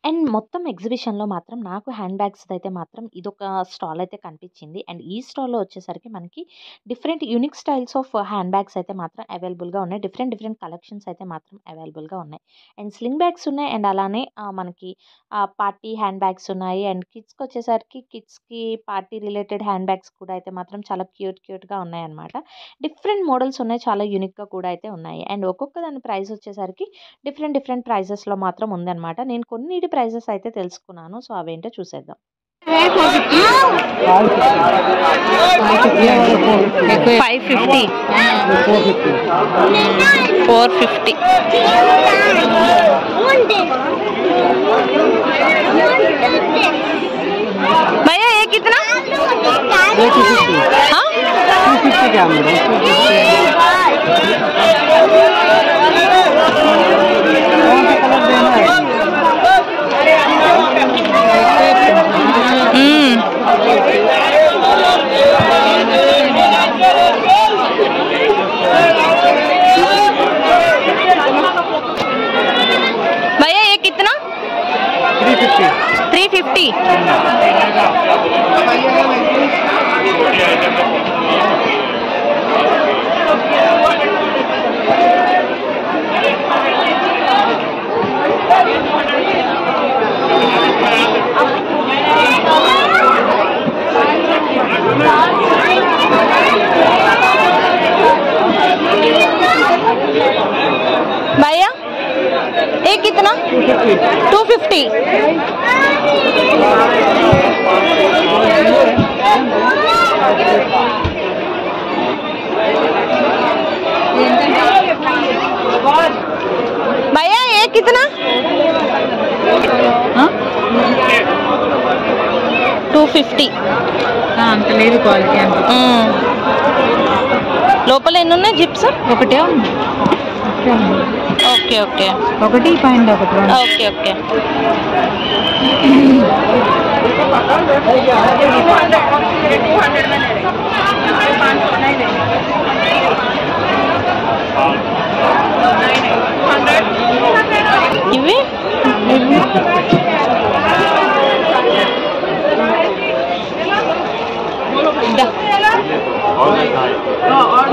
అండ్ మొత్తం ఎగ్జిబిషన్‌లో మాత్రం నాకు హ్యాండ్ బ్యాగ్స్‌దయితే మాత్రం ఇదొక స్టాల్ అయితే కనిపించింది. అండ్ ఈ స్టాల్‌లో వచ్చేసరికి మనకి different unique styles of hand bags అయితే మాత్రం అవైలబుల్‌గా ఉన్నాయి. డిఫరెంట్ కలెక్షన్స్ అయితే మాత్రం అవైలబుల్‌గా ఉన్నాయి. అండ్ స్లింగ్ బ్యాగ్స్ ఉన్నాయి. అండ్ అలానే మనకి పార్టీ హ్యాండ్ బ్యాగ్స్ ఉన్నాయి. అండ్ కిడ్స్‌కొచ్చేసరికి కిడ్స్‌కి పార్టీ రిలేటెడ్ హ్యాండ్ బ్యాగ్స్ కూడా అయితే మాత్రం చాలా క్యూట్‌గా ఉన్నాయన్నమాట. డిఫరెంట్ మోడల్స్ ఉన్నాయి. చాలా యూనిక్‌గా కూడా అయితే ఉన్నాయి. అండ్ ఒక్కొక్క దాని ప్రైస్ వచ్చేసరికి డిఫరెంట్ ప్రైజెస్‌లో మాత్రం ఉందన్నమాట. నేను కొన్నిటి ప్రైజెస్ అయితే తెలుసుకున్నాను. సో అవేంటో చూసేద్దాం. 550 450 भैया ये कितना? 250 का भैया ये कितना? 350 भैया ये कितना? 250 भैया ये कितना? 250 అంత లేదు క్వాలిటీ అంత. లోపల ఎన్ని ఉన్నాయి జిప్స్? ఒకటే ఉంది. ఓకే ఓకే ఒకటి పైన ఒకటి. ఓకే ఓకే ఇవి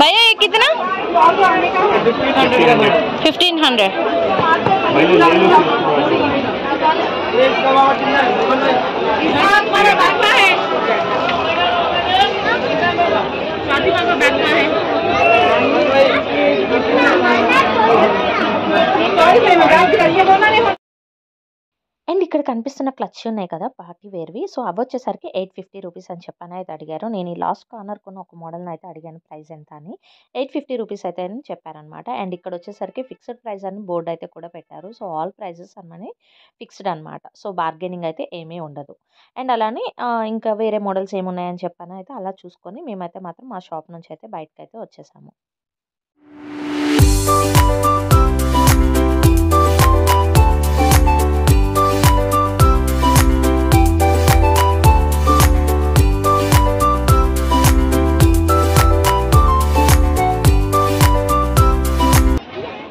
भैया ये कितना? 1500 అండ్ ఇక్కడ కనిపిస్తున్న క్లచ్ ఉన్నాయి కదా! పార్టీ వేర్‌వి. సో, అవొచ్చేసరికి 850 రూపీస్ అని చెప్పనైతే అడిగారు. నేను ఈ లాస్ట్ కార్నర్ కొన్న ఒక మోడల్‌నైతే అడిగాను ప్రైస్ ఎంత అని. 850 రూపీస్ అయితే అని చెప్పారనమాట. అండ్ ఇక్కడొచ్చేసరికి ఫిక్స్డ్ ప్రైస్ అని బోర్డ్ అయితే కూడా పెట్టారు. సో, ఆల్ ప్రైజెస్ అన్నీ ఫిక్స్డ్ అనమాట. సో, బార్గెనింగ్ అయితే ఏమీ ఉండదు. అండ్ అలానే ఇంకా వేరే మోడల్స్ ఏమున్నాయని చెప్పనైతే అలా చూసుకొని మేమైతే మాత్రం మా షాప్ నుంచి అయితే బయటకైతే వచ్చేసాము.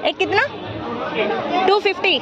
ఏ కిतना 250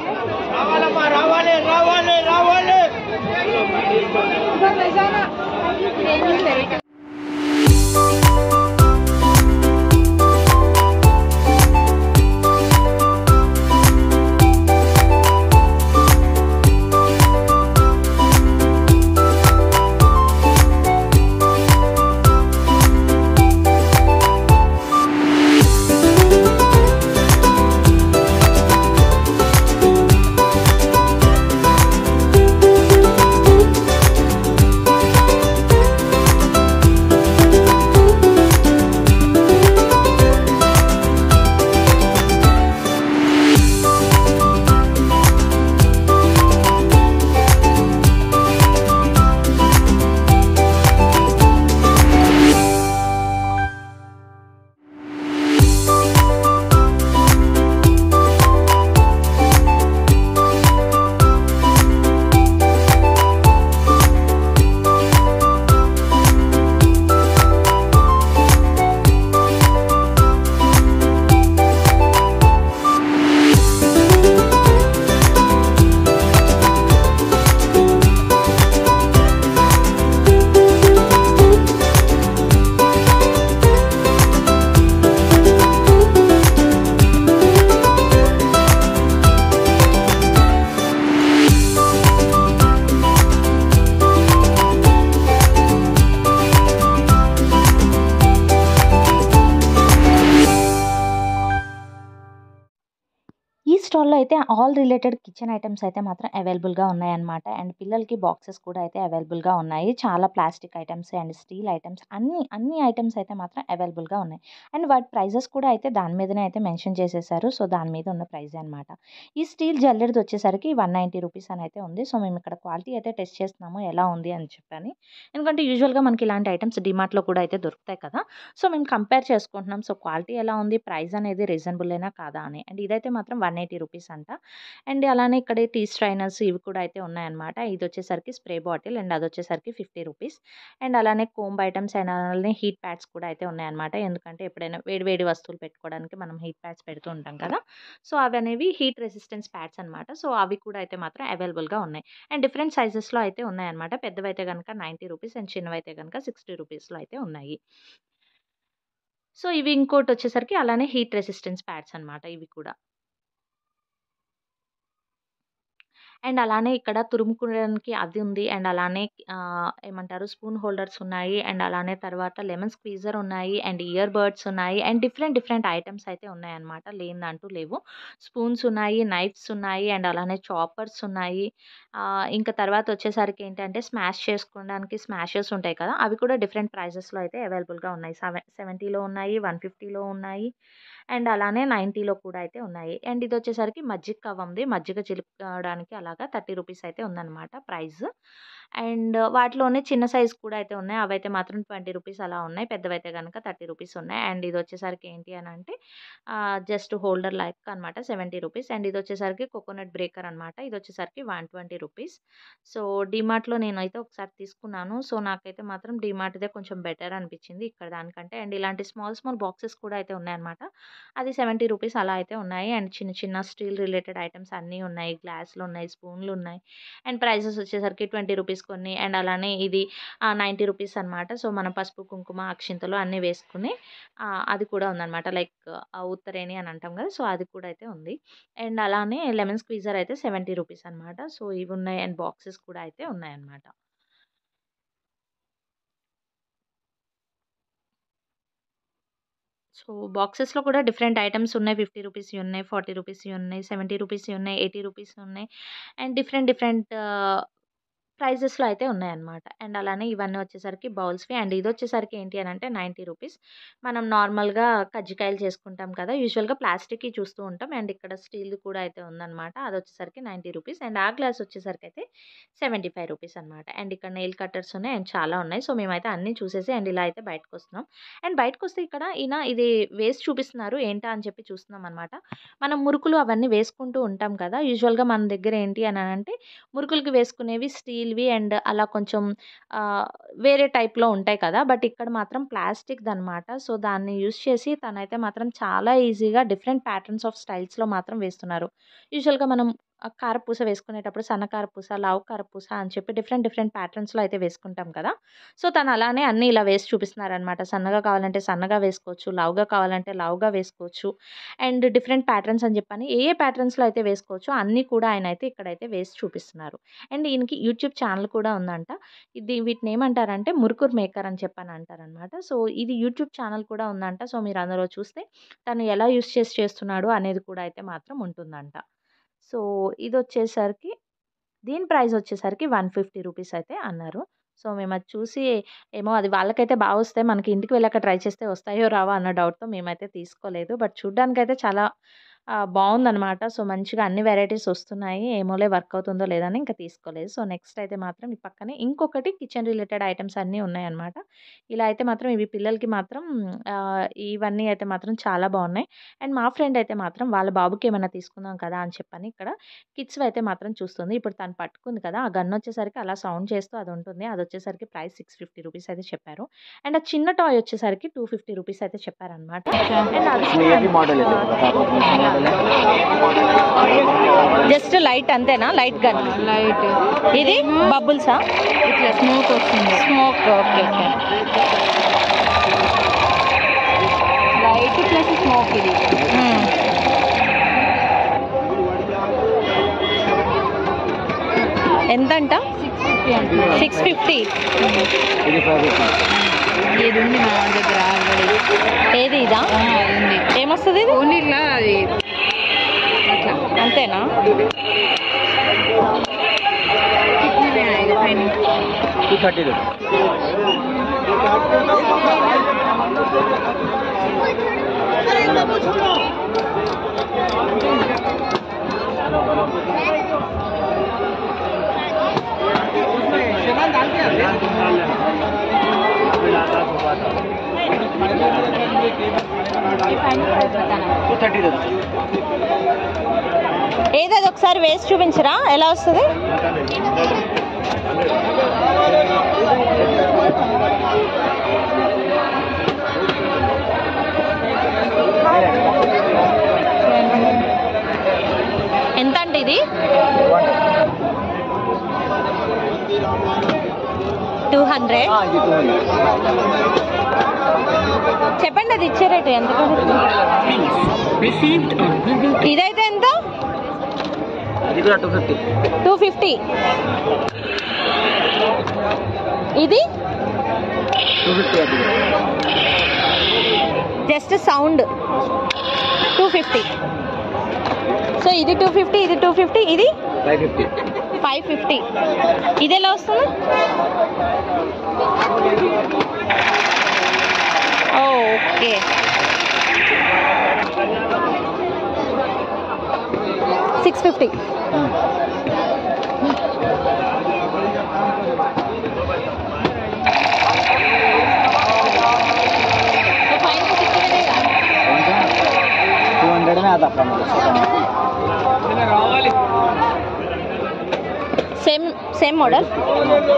ఈ స్టాల్‌లో అయితే ఆల్ రిలేటెడ్ కిచెన్ ఐటెమ్స్ అయితే మాత్రం అవైలబుల్‌గా ఉన్నాయన్నమాట. అండ్ పిల్లలకి బాక్సెస్ కూడా అయితే అవైలబుల్‌గా ఉన్నాయి. చాలా plastic items and steel items అన్ని ఐటెమ్స్ అయితే మాత్రం అవైలబుల్‌గా ఉన్నాయి. అండ్ వాటి ప్రైజెస్ కూడా అయితే దాని మీదనే అయితే మెన్షన్ చేసేసారు. సో, దాని మీద ఉన్న ప్రైజే అనమాట. ఈ స్టీల్ జల్లెడదొచ్చేసరికి 190 రూపీస్ అని అయితే ఉంది. సో, మేము ఇక్కడ క్వాలిటీ అయితే టెస్ట్ చేస్తున్నాము ఎలా ఉంది అని చెప్పని. ఎందుకంటే యూజువల్‌గా మనకి ఇలాంటి ఐటెమ్స్ డీమార్ట్‌లో కూడా అయితే దొరుకుతాయి కదా! సో, మేము కంపేర్ చేసుకుంటున్నాం. సో, క్వాలిటీ ఎలా ఉంది? ప్రైస్ అనేది రీజనబులేనా కాదా అని. అండ్ ఇదైతే మాత్రం 180 రూపీస్ అంట. అండ్ అలానే ఇక్కడ టీ స్ట్రైనర్స్ ఇవి కూడా అయితే ఉన్నాయన్నమాట. ఇదొచ్చేసరికి స్ప్రే బాటిల్ అండ్ అదొచ్చేసరికి 50 రూపీస్. అండ్ అలానే కోంబ్ ఐటెమ్స్ అండ్ అలానే హీట్ ప్యాడ్స్ కూడా అయితే ఉన్నాయన్నమాట. ఎందుకంటే ఎప్పుడైనా వేడి వేడి వస్తువులు పెట్టుకోవడానికి మనం హీట్ ప్యాడ్స్ పెడుతూ ఉంటాం కదా! సో, అవనేవి హీట్ రెసిస్టెన్స్ ప్యాడ్స్ అనమాట. సో, అవి కూడా అయితే మాత్రం అవైలబుల్‌గా ఉన్నాయి. అండ్ డిఫరెంట్ సైజెస్‌లో అయితే ఉన్నాయన్నమాట. పెద్దవైతే గనక 90 రూపీస్ అండ్ చిన్నవైతే గనక 60 రూపీస్‌లో అయితే ఉన్నాయి. సో, ఇవి ఇంకోటొచ్చేసరికి అలానే హీట్ రెసిస్టెన్స్ ప్యాడ్స్ అనమాట ఇవి కూడా. అండ్ అలానే ఇక్కడ తురుముకోవడానికి అది ఉంది. అండ్ అలానే ఏమంటారు స్పూన్ హోల్డర్స్ ఉన్నాయి. అండ్ అలానే తర్వాత లెమన్ స్క్వీజర్ ఉన్నాయి. అండ్ ఇయర్ బడ్స్ ఉన్నాయి. అండ్ డిఫరెంట్ ఐటెమ్స్ అయితే ఉన్నాయన్నమాట. లేనిదంటూ లేవు. స్పూన్స్ ఉన్నాయి, నైఫ్స్ ఉన్నాయి. అండ్ అలానే చాపర్స్ ఉన్నాయి. ఇంకా తర్వాత వచ్చేసరికి ఏంటంటే స్మాష్ చేసుకోవడానికి స్మాషర్స్ ఉంటాయి కదా! అవి కూడా డిఫరెంట్ ప్రైజెస్‌లో అయితే అవైలబుల్‌గా ఉన్నాయి. 70లో ఉన్నాయి, 150లో ఉన్నాయి. అండ్ అలానే 90లో కూడా అయితే ఉన్నాయి. అండ్ ఇదొచ్చేసరికి మజ్జిగ కవ్వంది. మజ్జిగ చిలుకడానికి అలాగా 30 రూపీస్ అయితే ఉందన్నమాట ప్రైస్. అండ్ వాటిలోనే చిన్న సైజ్ కూడా అయితే ఉన్నాయి. అవైతే మాత్రం 20 రూపీస్ అలా ఉన్నాయి. పెద్దవైతే గనక 30 రూపీస్ ఉన్నాయి. అండ్ ఇదొచ్చేసరికి ఏంటి అనంటే జస్ట్ హోల్డర్ లైక్ అనమాట 70 రూపీస్. అండ్ ఇదొచ్చేసరికి కోకోనట్ బ్రేకర్ అనమాట. ఇదొచ్చేసరికి 120 రూపీస్. సో, డీమార్ట్‌లో నేనైతే ఒకసారి తీసుకున్నాను. సో, నాకైతే మాత్రం డీమార్ట్‌దే కొంచెం బెటర్ అనిపించింది ఇక్కడ దానికంటే. అండ్ ఇలాంటి స్మాల్ బాక్సెస్ కూడా అయితే ఉన్నాయన్నమాట. అది 70 రూపీస్ అలా అయితే ఉన్నాయి. అండ్ చిన్న స్టీల్ రిలేటెడ్ ఐటెమ్స్ అన్నీ ఉన్నాయి. గ్లాసులున్నాయి, స్పూన్లున్నాయి. అండ్ ప్రైజెస్ వచ్చేసరికి 20 రూపీస్ కొన్ని. అండ్ అలానే ఇది 90 రూపీస్ అనమాట. సో, మనం పసుపు, కుంకుమ, అక్షింతలు అన్నీ వేసుకుని అది కూడా ఉందనమాట. లైక్ ఉత్తరేణి అని అంటాం కదా! సో, అది కూడా అయితే ఉంది. అండ్ అలానే లెమన్ స్క్వీజర్ అయితే 70 రూపీస్ అనమాట. సో, ఇవున్నాయి. అండ్ బాక్సెస్ కూడా అయితే ఉన్నాయన్నమాట. సో బాక్సెస్‌లో కూడా డిఫరెంట్ ఐటెమ్స్ ఉన్నాయి. 50 రూపీస్‌వి ఉన్నాయి, 40 రూపీస్‌వి ఉన్నాయి, 70 రూపీస్‌వి ఉన్నాయి, 80 రూపీస్‌వి ఉన్నాయి. అండ్ డిఫరెంట్ ప్రైజెస్‌లో అయితే ఉన్నాయన్నమాట. అండ్ అలానే ఇవన్నీ వచ్చేసరికి బౌల్స్‌వి. అండ్ ఇదొచ్చేసరికి ఏంటి అనంటే 90 రూపీస్. మనం నార్మల్‌గా కజ్జికాయలు చేసుకుంటాం కదా! యూజువల్‌గా ప్లాస్టిక్‌వి చూస్తూ ఉంటాం. అండ్ ఇక్కడ స్టీల్‌ది కూడా అయితే ఉందన్నమాట. అదొచ్చేసరికి 90 రూపీస్. అండ్ ఆ గ్లాస్ వచ్చేసరికైతే 75 రూపీస్ అనమాట. అండ్ ఇక్కడ నెయిల్ కట్టర్స్ ఉన్నాయి. అండ్ చాలా ఉన్నాయి. సో మేమైతే అన్నీ చూసేసి అండ్ ఇలా అయితే బయటకొస్తున్నాం. అండ్ బయటకొస్తే ఇక్కడ ఈయన ఇది వేసి చూపిస్తున్నారు. ఏంటా అని చెప్పి చూస్తున్నామనమాట. మనం మురుకులు అవన్నీ వేసుకుంటూ ఉంటాం కదా! యూజువల్‌గా మన దగ్గర ఏంటి అనంటే మురుకులకి వేసుకునేవి స్టీల్‌వి అండ్ అలా కొంచెం వేరే టైప్‌లో ఉంటాయి కదా! బట్ ఇక్కడ మాత్రం ప్లాస్టిక్‌దనమాట. సో దాన్ని యూజ్ చేసి తనైతే మాత్రం చాలా ఈజీగా డిఫరెంట్ ప్యాటర్న్స్ ఆఫ్ స్టైల్స్‌లో మాత్రం వేస్తున్నారు. యూజువల్‌గా మనం కారపూస వేసుకునేటప్పుడు సన్న కారపూస, లావు కారపూస అని చెప్పి డిఫరెంట్ ప్యాటర్న్స్‌లో అయితే వేసుకుంటాం కదా! సో తను అలానే అన్నీ ఇలా వేసి చూపిస్తున్నారనమాట. సన్నగా కావాలంటే సన్నగా వేసుకోవచ్చు, లావుగా కావాలంటే లావుగా వేసుకోవచ్చు. అండ్ డిఫరెంట్ ప్యాటర్న్స్ అని చెప్పని ఏ ప్యాటర్న్స్‌లో అయితే వేసుకోవచ్చో అన్నీ కూడా ఆయనైతే ఇక్కడైతే వేసి చూపిస్తున్నారు. అండ్ ఈయనకి యూట్యూబ్ ఛానల్ కూడా ఉందంట. వీటిని ఏమంటారంటే మురుకురు మేకర్ అని చెప్పని అంటారనమాట. సో ఇది యూట్యూబ్ ఛానల్ కూడా ఉందంట. సో మీరు అందులో చూస్తే తను ఎలా యూజ్ చేసి చేస్తున్నాడు అనేది కూడా అయితే మాత్రం ఉంటుందంట. సో ఇదొచ్చేసరికి దీని ప్రైస్ వచ్చేసరికి 150 రూపీస్ అయితే అన్నారు. సో మేమది చూసి ఏమో అది వాళ్ళకైతే వస్తాయి. మనకి ఇంటికి వెళ్ళాక ట్రై చేస్తే వస్తాయో రావో అన్న డౌట్‌తో మేమైతే తీసుకోలేదు. బట్ చూడ్డానికైతే చాలా బావుందనమాట. సో మంచిగా అన్ని వెరైటీస్ వస్తున్నాయి. ఏమోలే వర్క్ అవుతుందో లేదో అని ఇంకా తీసుకోలేదు. సో నెక్స్ట్ అయితే మాత్రం ఈ పక్కనే ఇంకొకటి కిచెన్ రిలేటెడ్ ఐటెమ్స్ అన్నీ ఉన్నాయన్నమాట. ఇలా అయితే మాత్రం ఇవి పిల్లలకి మాత్రం ఇవన్నీ అయితే మాత్రం చాలా బావున్నాయి. అండ్ మా ఫ్రెండ్ అయితే మాత్రం వాళ్ళ బాబుకి ఏమైనా తీసుకుందాం కదా అని చెప్పని ఇక్కడ కిడ్స్‌వి అయితే మాత్రం చూస్తుంది. ఇప్పుడు తను పట్టుకుంది కదా! ఆ గన్ వచ్చేసరికి అలా సౌండ్ చేస్తూ అది ఉంటుంది. అదొచ్చేసరికి ప్రైస్ 650 రూపీస్ అయితే చెప్పారు. అండ్ ఆ చిన్న టాయ్ వచ్చేసరికి 250 రూపీస్ అయితే చెప్పారనమాట. అండ్ అది జస్ట్ లైట్ అంతేనా? Light gun. లైట్ ఇది బబుల్సా? ఇట్లా స్మోక్ వస్తుంది. Smoke. Okay. Light plus smoke ఇది. ఎంతంట? 650 అంటున్నారు. 650. ఇది ఉంది మా వాడి దగ్గర ఆల్రెడీ. ఏది ఇదా? అది ఉంది. ఏమొస్తుంది ఇది? ఓన్లీ ఇట్లా అది అట్లా అంతేనా? పైన 230 ఏది అది ఒకసారి వేసి చూపించరా ఎలా వస్తుంది? ఎంత అంటే ఇది? 200. చెప్పండి అది ఇచ్చే రేటు ఎంత? ఇదైతే ఎంత? 250. ఇది జస్ట్ సౌండ్ 250. సో ఇది 250, ఇది 250, ఇది 550. ఇది ఎలా వస్తుంది? ఓకే. $650.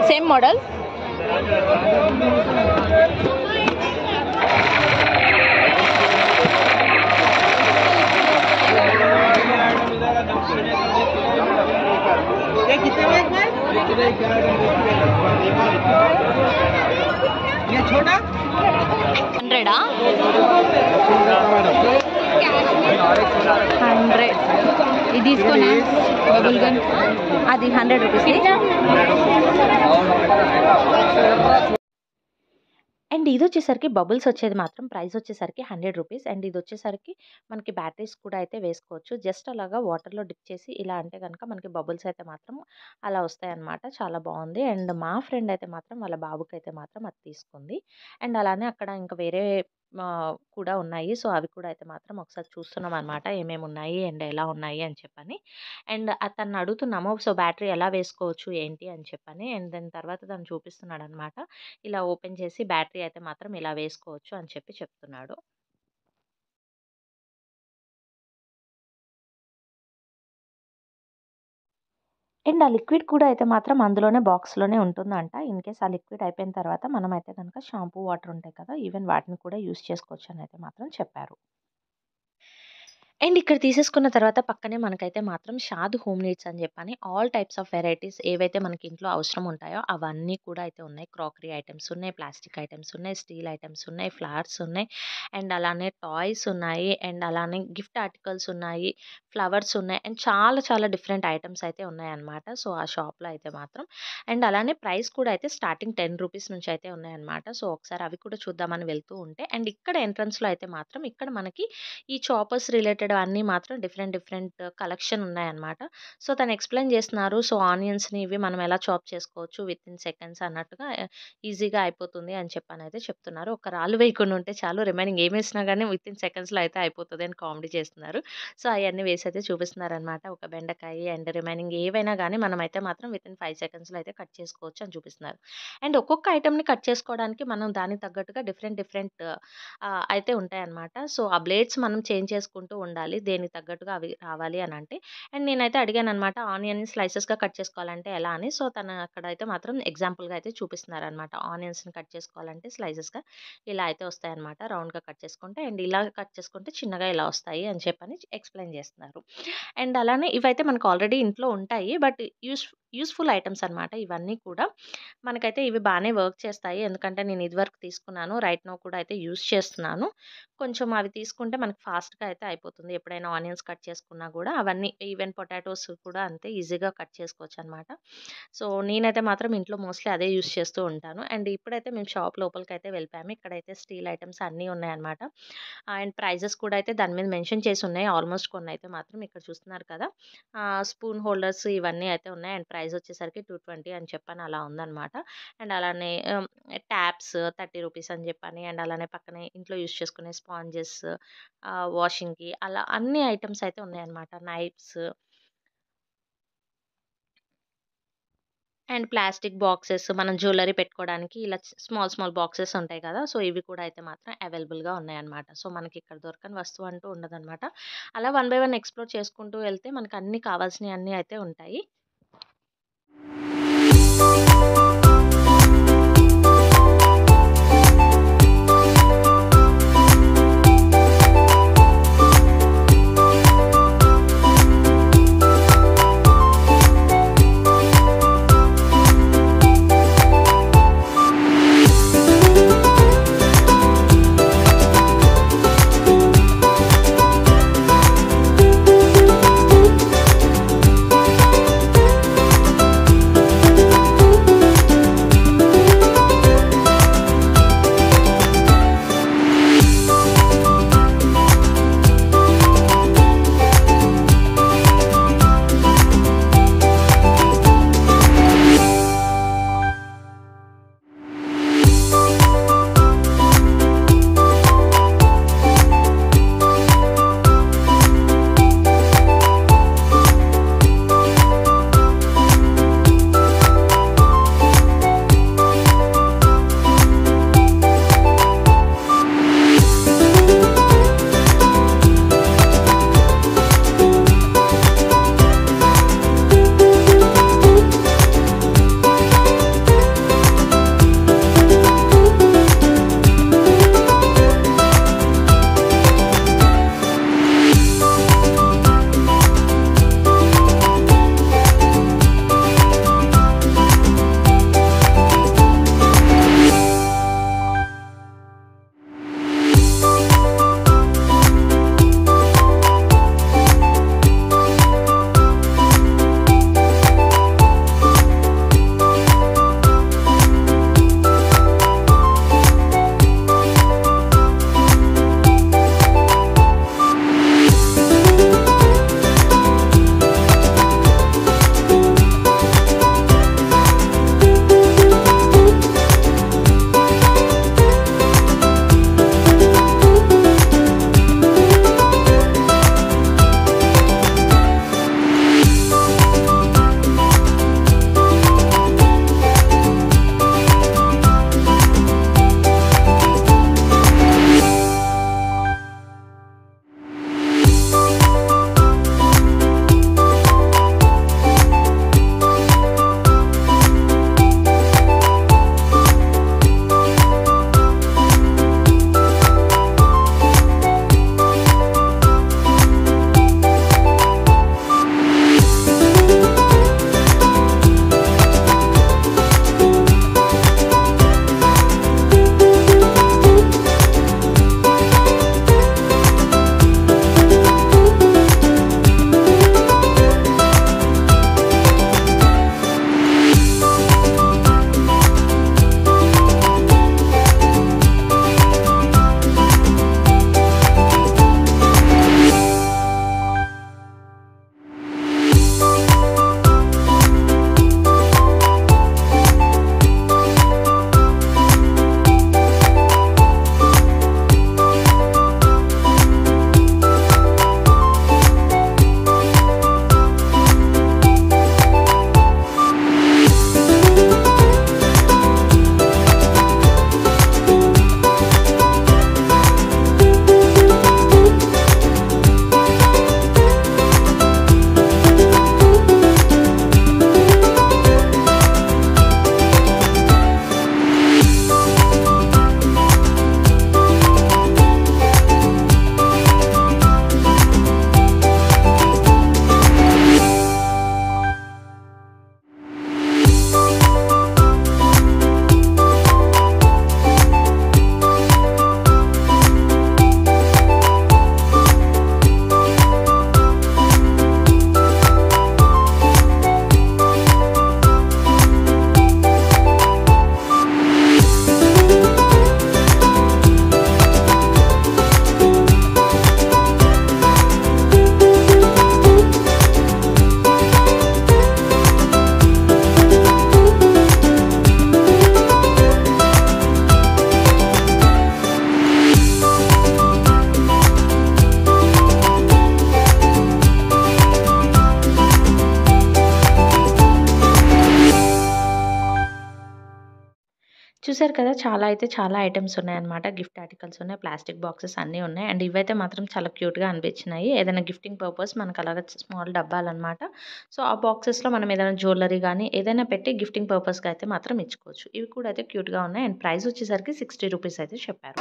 Same model. ये कितने में ये छोटा 100. 100. ఇది తీసుకోనా బబుల్ గన్? అది 100 రూపీస్. అండ్ ఇదొచ్చేసరికి బబుల్స్ వచ్చేది మాత్రం ప్రైస్ వచ్చేసరికి 100 రూపీస్. అండ్ ఇదొచ్చేసరికి మనకి బ్యాటరీస్ కూడా అయితే వేసుకోవచ్చు. జస్ట్ అలాగా వాటర్‌లో డిప్ చేసి ఇలా అంటే గనక మనకి బబుల్స్ అయితే మాత్రం అలా వస్తాయన్నమాట. చాలా బావుంది. అండ్ మా ఫ్రెండ్ అయితే మాత్రం వాళ్ళ బాబుకైతే మాత్రం అది తీసుకుంది. అండ్ అలానే అక్కడ ఇంకా వేరే కూడా ఉన్నాయి. సో, అవి కూడా అయితే మాత్రం ఒకసారి చూస్తున్నామనమాట. ఏమేమున్నాయి అండ్ ఎలా ఉన్నాయి అని చెప్పని. అండ్ తనని అడుగుతున్నాము. సో, బ్యాటరీ ఎలా వేసుకోవచ్చు ఏంటి అని చెప్పని. అండ్ దాని తర్వాత తను చూపిస్తున్నాడనమాట. ఇలా ఓపెన్ చేసి బ్యాటరీ అయితే మాత్రం ఇలా వేసుకోవచ్చు అని చెప్పి చెప్తున్నాడు. అండ్ ఆ లిక్విడ్ కూడా అయితే మాత్రం అందులోనే బాక్స్‌లోనే ఉంటుందంట. ఇన్‌కేస్ ఆ లిక్విడ్ అయిపోయిన తర్వాత మనమైతే గనక షాంపూ వాటర్ ఉంటాయి కదా! ఈవెన్ వాటిని కూడా యూజ్ చేసుకోవచ్చు అని అయితే మాత్రం చెప్పారు. అండ్ ఇక్కడ తీసేసుకున్న తర్వాత పక్కనే మనకైతే మాత్రం షాద్ హోమ్ నీడ్స్ అని చెప్పని ఆల్ టైప్స్ ఆఫ్ వెరైటీస్ ఏవైతే మనకి ఇంట్లో అవసరం ఉంటాయో అవన్నీ కూడా అయితే ఉన్నాయి. క్రాకరీ ఐటెమ్స్ ఉన్నాయి, ప్లాస్టిక్ ఐటెమ్స్ ఉన్నాయి, స్టీల్ ఐటెమ్స్ ఉన్నాయి, ఫ్లవర్స్ ఉన్నాయి, అండ్ అలానే టాయ్స్ ఉన్నాయి, అండ్ అలానే గిఫ్ట్ ఆర్టికల్స్ ఉన్నాయి, ఫ్లవర్స్ ఉన్నాయి, అండ్ చాలా చాలా డిఫరెంట్ ఐటెమ్స్ అయితే ఉన్నాయన్నమాట. సో, ఆ షాప్‌లో అయితే మాత్రం. అండ్ అలానే ప్రైస్ కూడా అయితే స్టార్టింగ్ 10 రూపీస్ నుంచి అయితే ఉన్నాయన్నమాట. సో, ఒకసారి అవి కూడా చూద్దామని వెళ్తూ ఉంటే అండ్ ఇక్కడ ఎంట్రన్స్‌లో అయితే మాత్రం ఇక్కడ మనకి ఈ చాపర్స్ రిలేటెడ్ అన్నీ మాత్రం డిఫరెంట్ డిఫరెంట్ కలెక్షన్ ఉన్నాయన్నమాట. సో, తను ఎక్స్‌ప్లెయిన్ చేస్తున్నారు. సో, ఆనియన్స్‌ని ఇవి మనం ఎలా చాప్ చేసుకోవచ్చు వితిన్ సెకండ్స్ అన్నట్టుగా ఈజీగా అయిపోతుంది అని చెప్పనైతే చెప్తున్నారు. ఒక రాళ్ళు వేయకుండా ఉంటే చాలు రిమైనింగ్ ఏమేసినా గాని వితిన్ సెకండ్స్‌లో అయితే అయిపోతది అని కామెడీ చేస్తున్నారు. సో, అయన్నీ వేసైతే చూపిస్తున్నారనమాట. ఒక బెండకాయ అండ్ రిమైనింగ్ ఏవైనా గాని మనమైతే మాత్రం వితిన్ 5 సెకండ్స్‌లో అయితే కట్ చేసుకోవచ్చు అని చూపిస్తున్నారు. అండ్ ఒక్కొక్క ఐటెమ్‌ని కట్ చేసుకోవడానికి మనం దానికి తగ్గట్టుగా డిఫరెంట్ డిఫరెంట్ అయితే ఉంటాయన్నమాట. సో, ఆ బ్లేడ్స్ మనం చేంజ్ చేసుకుంటూ ఉండాలి. దేనికి తగ్గట్టుగా అవి రావాలి అనంటే. అండ్ నేనైతే అడిగాననమాట ఆనియన్‌ని స్లైసెస్‌గా కట్ చేసుకోవాలంటే ఎలా అని. సో, తను అక్కడైతే మాత్రం ఎగ్జాంపుల్‌గా అయితే చూపిస్తున్నారనమాట. ఆనియన్స్‌ని కట్ చేసుకోవాలంటే స్లైసెస్‌గా ఇలా అయితే వస్తాయన్నమాట. రౌండ్‌గా కట్ చేసుకుంటే అండ్ ఇలా కట్ చేసుకుంటే చిన్నగా ఇలా వస్తాయి అని చెప్పని ఎక్స్‌ప్లెయిన్ చేస్తున్నారు. అండ్ అలానే ఇవైతే మనకు ఆల్రెడీ ఇంట్లో ఉంటాయి. బట్ యూజ్‌ఫుల్ ఐటెమ్స్ అనమాట ఇవన్నీ కూడా. మనకైతే ఇవి బానే వర్క్ చేస్తాయి. ఎందుకంటే నేను ఇదివరకు తీసుకున్నాను. రైట్ నౌ కూడా అయితే యూజ్ చేస్తున్నాను. కొంచెం అవి తీసుకుంటే మనకు ఫాస్ట్‌గా అయితే అయిపోతుంది. ఎప్పుడైనా ఆనియన్స్ కట్ చేసుకున్నా గూడా అవన్నీ ఈవెన్ పొటాటోస్ కూడా అంతే ఈజీగా కట్ చేసుకోవచ్చనమాట. సో, నేనైతే మాత్రం ఇంట్లో మోస్ట్‌లీ అదే యూజ్ చేస్తూ ఉంటాను. అండ్ ఇప్పుడైతే మేము షాప్ లోపలికైతే వెళ్ళిపోయాము. ఇక్కడైతే స్టీల్ ఐటెమ్స్ అన్నీ ఉన్నాయన్నమాట. అండ్ ప్రైజెస్ కూడా అయితే దాని మీద మెన్షన్ చేసి ఉన్నాయి. ఆల్మోస్ట్ కొన్నైతే మాత్రం ఇక్కడ చూస్తున్నారు కదా! స్పూన్ హోల్డర్స్ ఇవన్నీ అయితే ఉన్నాయి. అండ్ ప్రైస్ వచ్చేసరికి 220 అని చెప్పని అలా ఉందన్నమాట. అండ్ అలానే ట్యాప్స్ 30 రూపీస్ అని చెప్పని అండ్ అలానే పక్కనే ఇంట్లో యూజ్ చేసుకునే స్పాంజెస్ వాషింగ్‌కి అలా అన్ని ఐటెమ్స్ అయితే ఉన్నాయన్నమాట. నైఫ్స్ అండ్ ప్లాస్టిక్ బాక్సెస్ మనం జ్యువెల్లరీ పెట్టుకోవడానికి ఇలా స్మాల్ స్మాల్ బాక్సెస్ ఉంటాయి కదా! సో, ఇవి కూడా అయితే మాత్రం అవైలబుల్‌గా ఉన్నాయన్నమాట. సో, మనకి ఇక్కడ దొరకని వస్తువు అంటూ ఉండదన్నమాట. అలా వన్ బై వన్ ఎక్స్‌ప్లోర్ చేసుకుంటూ వెళ్తే మనకు అన్నీ కావాల్సినయి అన్నీ అయితే ఉంటాయి. చూసారు కదా, చాలా అయితే చాలా ఐటమ్స్ ఉన్నాయన్నమాట. గిఫ్ట్ ఆర్టికల్స్ ఉన్నాయి, ప్లాస్టిక్ బాక్సెస్ అన్నీ ఉన్నాయి. అండ్ ఇవైతే మాత్రం చాలా క్యూట్‌గా అనిపించినాయి. ఏదైనా గిఫ్టింగ్ పర్పస్ మనకు అలాగా స్మాల్ డబ్బాలన్నమాట. సో, ఆ బాక్సెస్‌లో మనం ఏదైనా జ్యువెల్లరీ గానీ, ఏదైనా పెట్టి గిఫ్టింగ్ పర్పస్‌గా అయితే మాత్రం ఇచ్చుకోవచ్చు. ఇవి కూడా అయితే క్యూట్‌గా ఉన్నాయి. అండ్ ప్రైస్ వచ్చేసరికి 60 రూపీస్ అయితే చెప్పారు.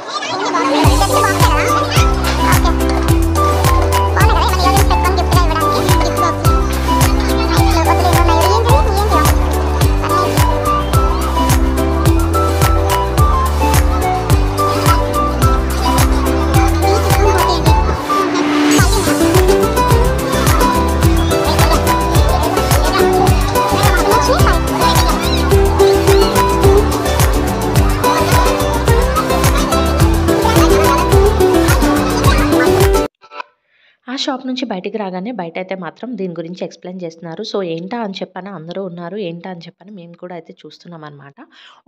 ఆ షాప్ నుంచి బయటికి రాగానే బయట అయితే మాత్రం దీని గురించి ఎక్స్‌ప్లెయిన్ చేస్తున్నారు. సో, ఏంటా అని చెప్పని అందరూ ఉన్నారు. ఏంటా అని చెప్పని మేము కూడా అయితే చూస్తున్నామనమాట.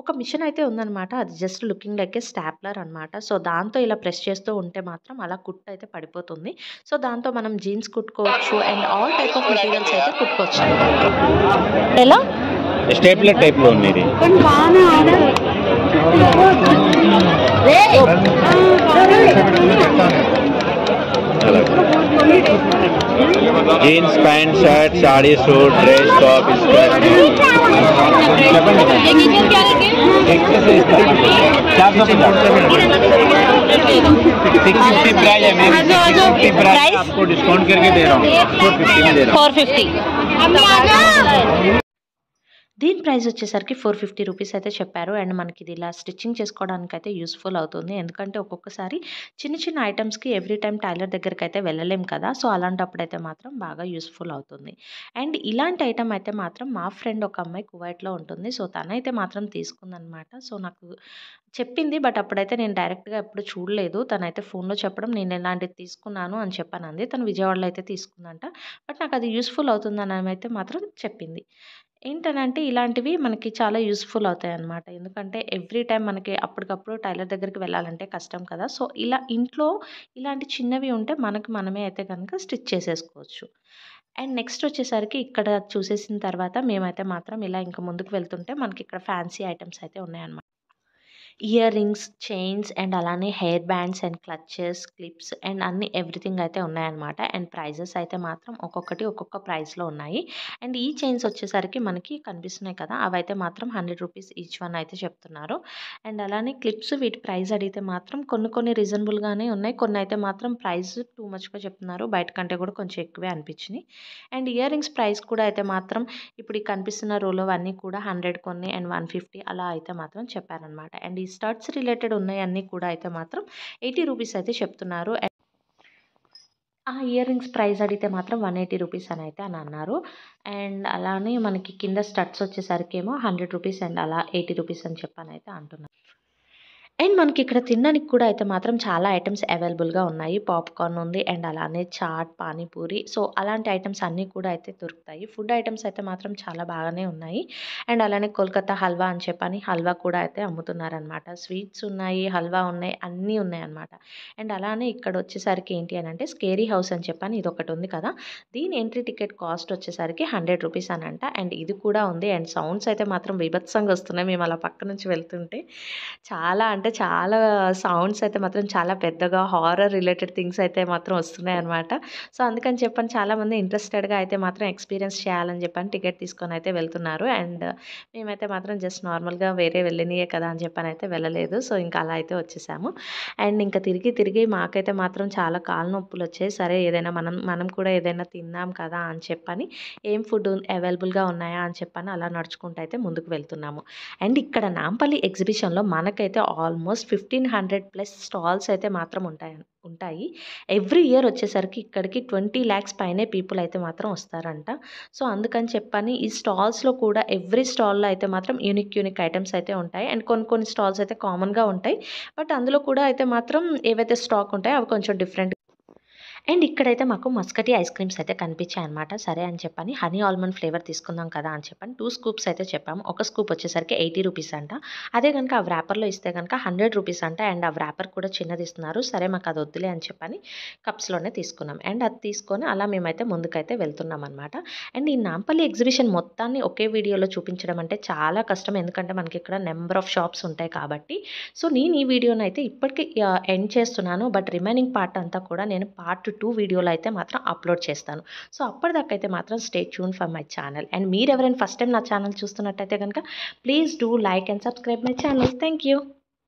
ఒక మిషన్ అయితే ఉందనమాట. అది జస్ట్ లుకింగ్ లైక్ ఏ స్టాప్లర్ అనమాట. సో, దాంతో ఇలా ప్రెస్ చేస్తూ ఉంటే మాత్రం అలా కుట్టు అయితే పడిపోతుంది. సో, దాంతో మనం జీన్స్ కుట్టుకోవచ్చు and all type of materials అయితే కుట్టుకోవచ్చు. ఎలా? స్టేప్లర్ టైప్ లో ఉంది ఇది. Jeans pant shirt sari suit dress top skirt आपको डिस्काउंट करके दे रहा हूँ 450 में दे रहा हूँ 450. దీని ప్రైస్ వచ్చేసరికి 450 రూపీస్ అయితే చెప్పారు. అండ్ మనకి ఇది ఇలా స్టిచ్చింగ్ చేసుకోవడానికైతే యూస్‌ఫుల్ అవుతుంది. ఎందుకంటే ఒక్కొక్కసారి చిన్న చిన్న ఐటమ్స్‌కి ఎవ్రీ టైమ్ టైలర్ దగ్గరికైతే వెళ్ళలేం కదా! సో, అలాంటప్పుడైతే మాత్రం బాగా యూస్‌ఫుల్ అవుతుంది. అండ్ ఇలాంటి ఐటమ్ అయితే మాత్రం మా ఫ్రెండ్ ఒక అమ్మాయి కువైట్‌లో ఉంటుంది. సో, తనైతే మాత్రం తీసుకుందనమాట. సో, నాకు చెప్పింది. బట్ అప్పుడైతే నేను డైరెక్ట్‌గా ఎప్పుడు చూడలేదు. తనైతే ఫోన్‌లో చెప్పడం నేను ఇలాంటిది తీసుకున్నాను అని చెప్పనంది. తను విజయవాడలో అయితే తీసుకుందంట. బట్ నాకు అది యూస్‌ఫుల్ అవుతుందని ఆమె అయితే మాత్రం చెప్పింది. ఏంటనంటే ఇలాంటివి మనకి చాలా యూస్‌ఫుల్ అవుతాయన్నమాట. ఎందుకంటే ఎవ్రీ టైమ్ మనకి అప్పటికప్పుడు టైలర్ దగ్గరికి వెళ్ళాలంటే కష్టం కదా! సో, ఇలా ఇంట్లో ఇలాంటి చిన్నవి ఉంటే మనకు మనమే అయితే గనుక స్టిచ్ చేసేసుకోవచ్చు. అండ్ నెక్స్ట్ వచ్చేసరికి ఇక్కడ చూసేసిన తర్వాత మేమైతే మాత్రం ఇలా ఇంక ముందుకు వెళ్తుంటే మనకి ఇక్కడ ఫ్యాన్సీ ఐటెమ్స్ అయితే ఉన్నాయన్నమాట. ఇయర్ రింగ్స్, చైన్స్ అండ్ అలానే hair bands and clutches, clips and అన్నీ ఎవ్రీథింగ్ అయితే ఉన్నాయన్నమాట. అండ్ ప్రైజెస్ అయితే మాత్రం ఒక్కొక్కటి ఒక్కొక్క ప్రైస్‌లో ఉన్నాయి. అండ్ ఈ చైన్స్ వచ్చేసరికి మనకి కనిపిస్తున్నాయి కదా! అవైతే మాత్రం 100 రూపీస్ ఈచ్ వన్ అయితే చెప్తున్నారు. అండ్ అలానే క్లిప్స్ వీటి ప్రైస్ అడిగితే మాత్రం కొన్ని రీజనబుల్‌గానే ఉన్నాయి. కొన్ని అయితే మాత్రం ప్రైస్ టూ మచ్‌గా చెప్తున్నారు. బయట కంటే కూడా కొంచెం ఎక్కువే అనిపించినాయి. అండ్ ఇయర్ రింగ్స్ ప్రైస్ కూడా అయితే మాత్రం ఇప్పుడు ఈ కనిపిస్తున్న రోలో అన్నీ కూడా 100 కొన్ని అండ్ 150 అలా అయితే మాత్రం చెప్పారనమాట. అండ్ ఈ స్టడ్స్ రిలేటెడ్ ఉన్నాయన్నీ కూడా అయితే మాత్రం 80 రూపీస్ అయితే చెప్తున్నారు. ఆ ఇయర్ రింగ్స్ ప్రైస్ అడిగితే మాత్రం 180 రూపీస్ అని అయితే అన్నారు. అండ్ అలానే మనకి కింద స్టడ్స్ వచ్చేసరికేమో 100 రూపీస్ అండ్ అలా 80 రూపీస్ అని చెప్పనైతే అంటున్నారు. అండ్ మనకి ఇక్కడ తినడానికి కూడా అయితే మాత్రం చాలా ఐటమ్స్ అవైలబుల్‌గా ఉన్నాయి. పాప్‌కార్న్ ఉంది అండ్ అలానే చాట్, పానీపూరి సో, అలాంటి ఐటమ్స్ అన్నీ కూడా అయితే దొరుకుతాయి. ఫుడ్ ఐటమ్స్ అయితే మాత్రం చాలా బాగానే ఉన్నాయి. అండ్ అలానే కోల్కతా హల్వా అని చెప్పని హల్వా కూడా అయితే అమ్ముతున్నారనమాట. స్వీట్స్ ఉన్నాయి, హల్వా ఉన్నాయి, అన్నీ ఉన్నాయన్నమాట. అండ్ అలానే ఇక్కడ వచ్చేసరికి ఏంటి అనంటే స్కేరీ హౌస్ అని చెప్పని ఇదొకటి ఉంది కదా! దీని ఎంట్రీ టికెట్ కాస్ట్ వచ్చేసరికి 100 రూపీస్ అనంట. అండ్ ఇది కూడా ఉంది. అండ్ సౌండ్స్ అయితే మాత్రం బీభత్సంగా వస్తున్నాయి. మేము అలా పక్క నుంచి వెళ్తుంటే. చాలా సౌండ్స్ అయితే మాత్రం చాలా పెద్దగా హారర్ రిలేటెడ్ థింగ్స్ అయితే మాత్రం వస్తున్నాయన్నమాట. సో, అందుకని చెప్పని చాలామంది ఇంట్రెస్టెడ్‌గా అయితే మాత్రం ఎక్స్‌పీరియన్స్ చేయాలని చెప్పని టికెట్ తీసుకొని అయితే వెళ్తున్నారు. అండ్ మేమైతే మాత్రం జస్ట్ నార్మల్‌గా వేరే వెళ్ళినయే కదా అని చెప్పనైతే వెళ్ళలేదు. సో, ఇంకా అలా అయితే వచ్చేసాము. అండ్ ఇంకా తిరిగి మాకైతే మాత్రం చాలా కాళ్ళు నొప్పులొచ్చాయి. సరే ఏదైనా మనం కూడా ఏదైనా తిందాం కదా అని చెప్పని ఏం ఫుడ్ అవైలబుల్‌గా ఉన్నాయా అని చెప్పని అలా నడుచుకుంటూ అయితే ముందుకు వెళ్తున్నాము. అండ్ ఇక్కడ నాంపల్లి ఎగ్జిబిషన్‌లో మనకైతే ఆల్మోస్ట్ 1500+ స్టాల్స్ అయితే మాత్రం ఉంటాయి. ఎవ్రీ ఇయర్ వచ్చేసరికి ఇక్కడికి 20 లాక్స్ పైనే పీపుల్ అయితే మాత్రం వస్తారంట. సో, అందుకని చెప్పని ఈ స్టాల్స్‌లో కూడా ఎవ్రీ స్టాల్‌లో అయితే మాత్రం యూనిక్ ఐటమ్స్ అయితే ఉంటాయి. అండ్ కొన్ని స్టాల్స్ అయితే కామన్‌గా ఉంటాయి. బట్ అందులో కూడా అయితే మాత్రం ఏవైతే స్టాక్ ఉంటాయో అవి కొంచెం డిఫరెంట్. అండ్ ఇక్కడైతే మాకు మస్కటీ ఐస్ క్రీమ్స్ అయితే కనిపించాయి అనమాట. సరే అని చెప్పని హనీ ఆల్మండ్ ఫ్లేవర్ తీసుకుందాం కదా అని చెప్పని 2 స్కూప్స్ అయితే చెప్పాము. ఒక స్కూప్ వచ్చేసరికి 80 రూపీస్ అంట. అదే కనుక ఆ వ్రాపర్లో ఇస్తే కనుక 100 రూపీస్ అంట. అండ్ ఆ వ్రాపర్ కూడా చిన్నది ఇస్తున్నారు. సరే మాకు అది వద్దులే అని చెప్పని కప్స్లోనే తీసుకున్నాం. అండ్ అది తీసుకొని అలా మేమైతే ముందుకైతే వెళ్తున్నాం అనమాట. అండ్ ఈ నాంపల్లి ఎగ్జిబిషన్ మొత్తాన్ని ఒకే వీడియోలో చూపించడం అంటే చాలా కష్టం. ఎందుకంటే మనకి ఇక్కడ నెంబర్ ఆఫ్ షాప్స్ ఉంటాయి కాబట్టి. సో నేను ఈ వీడియోని అయితే ఇప్పటికీ ఎండ్ చేస్తున్నాను. బట్ రిమైనింగ్ పార్ట్ అంతా కూడా నేను పార్ట్ 2 వీడియోలో అయితే మాత్రం అప్లోడ్ చేస్తాను. సో అప్పటిదాకా అయితే మాత్రం stay tune for my channel. And మీరు ఎవరైనా ఫస్ట్ టైం నా ఛానల్ చూస్తున్నట్టయితే కనుక please do like and subscribe my channel. Thank you.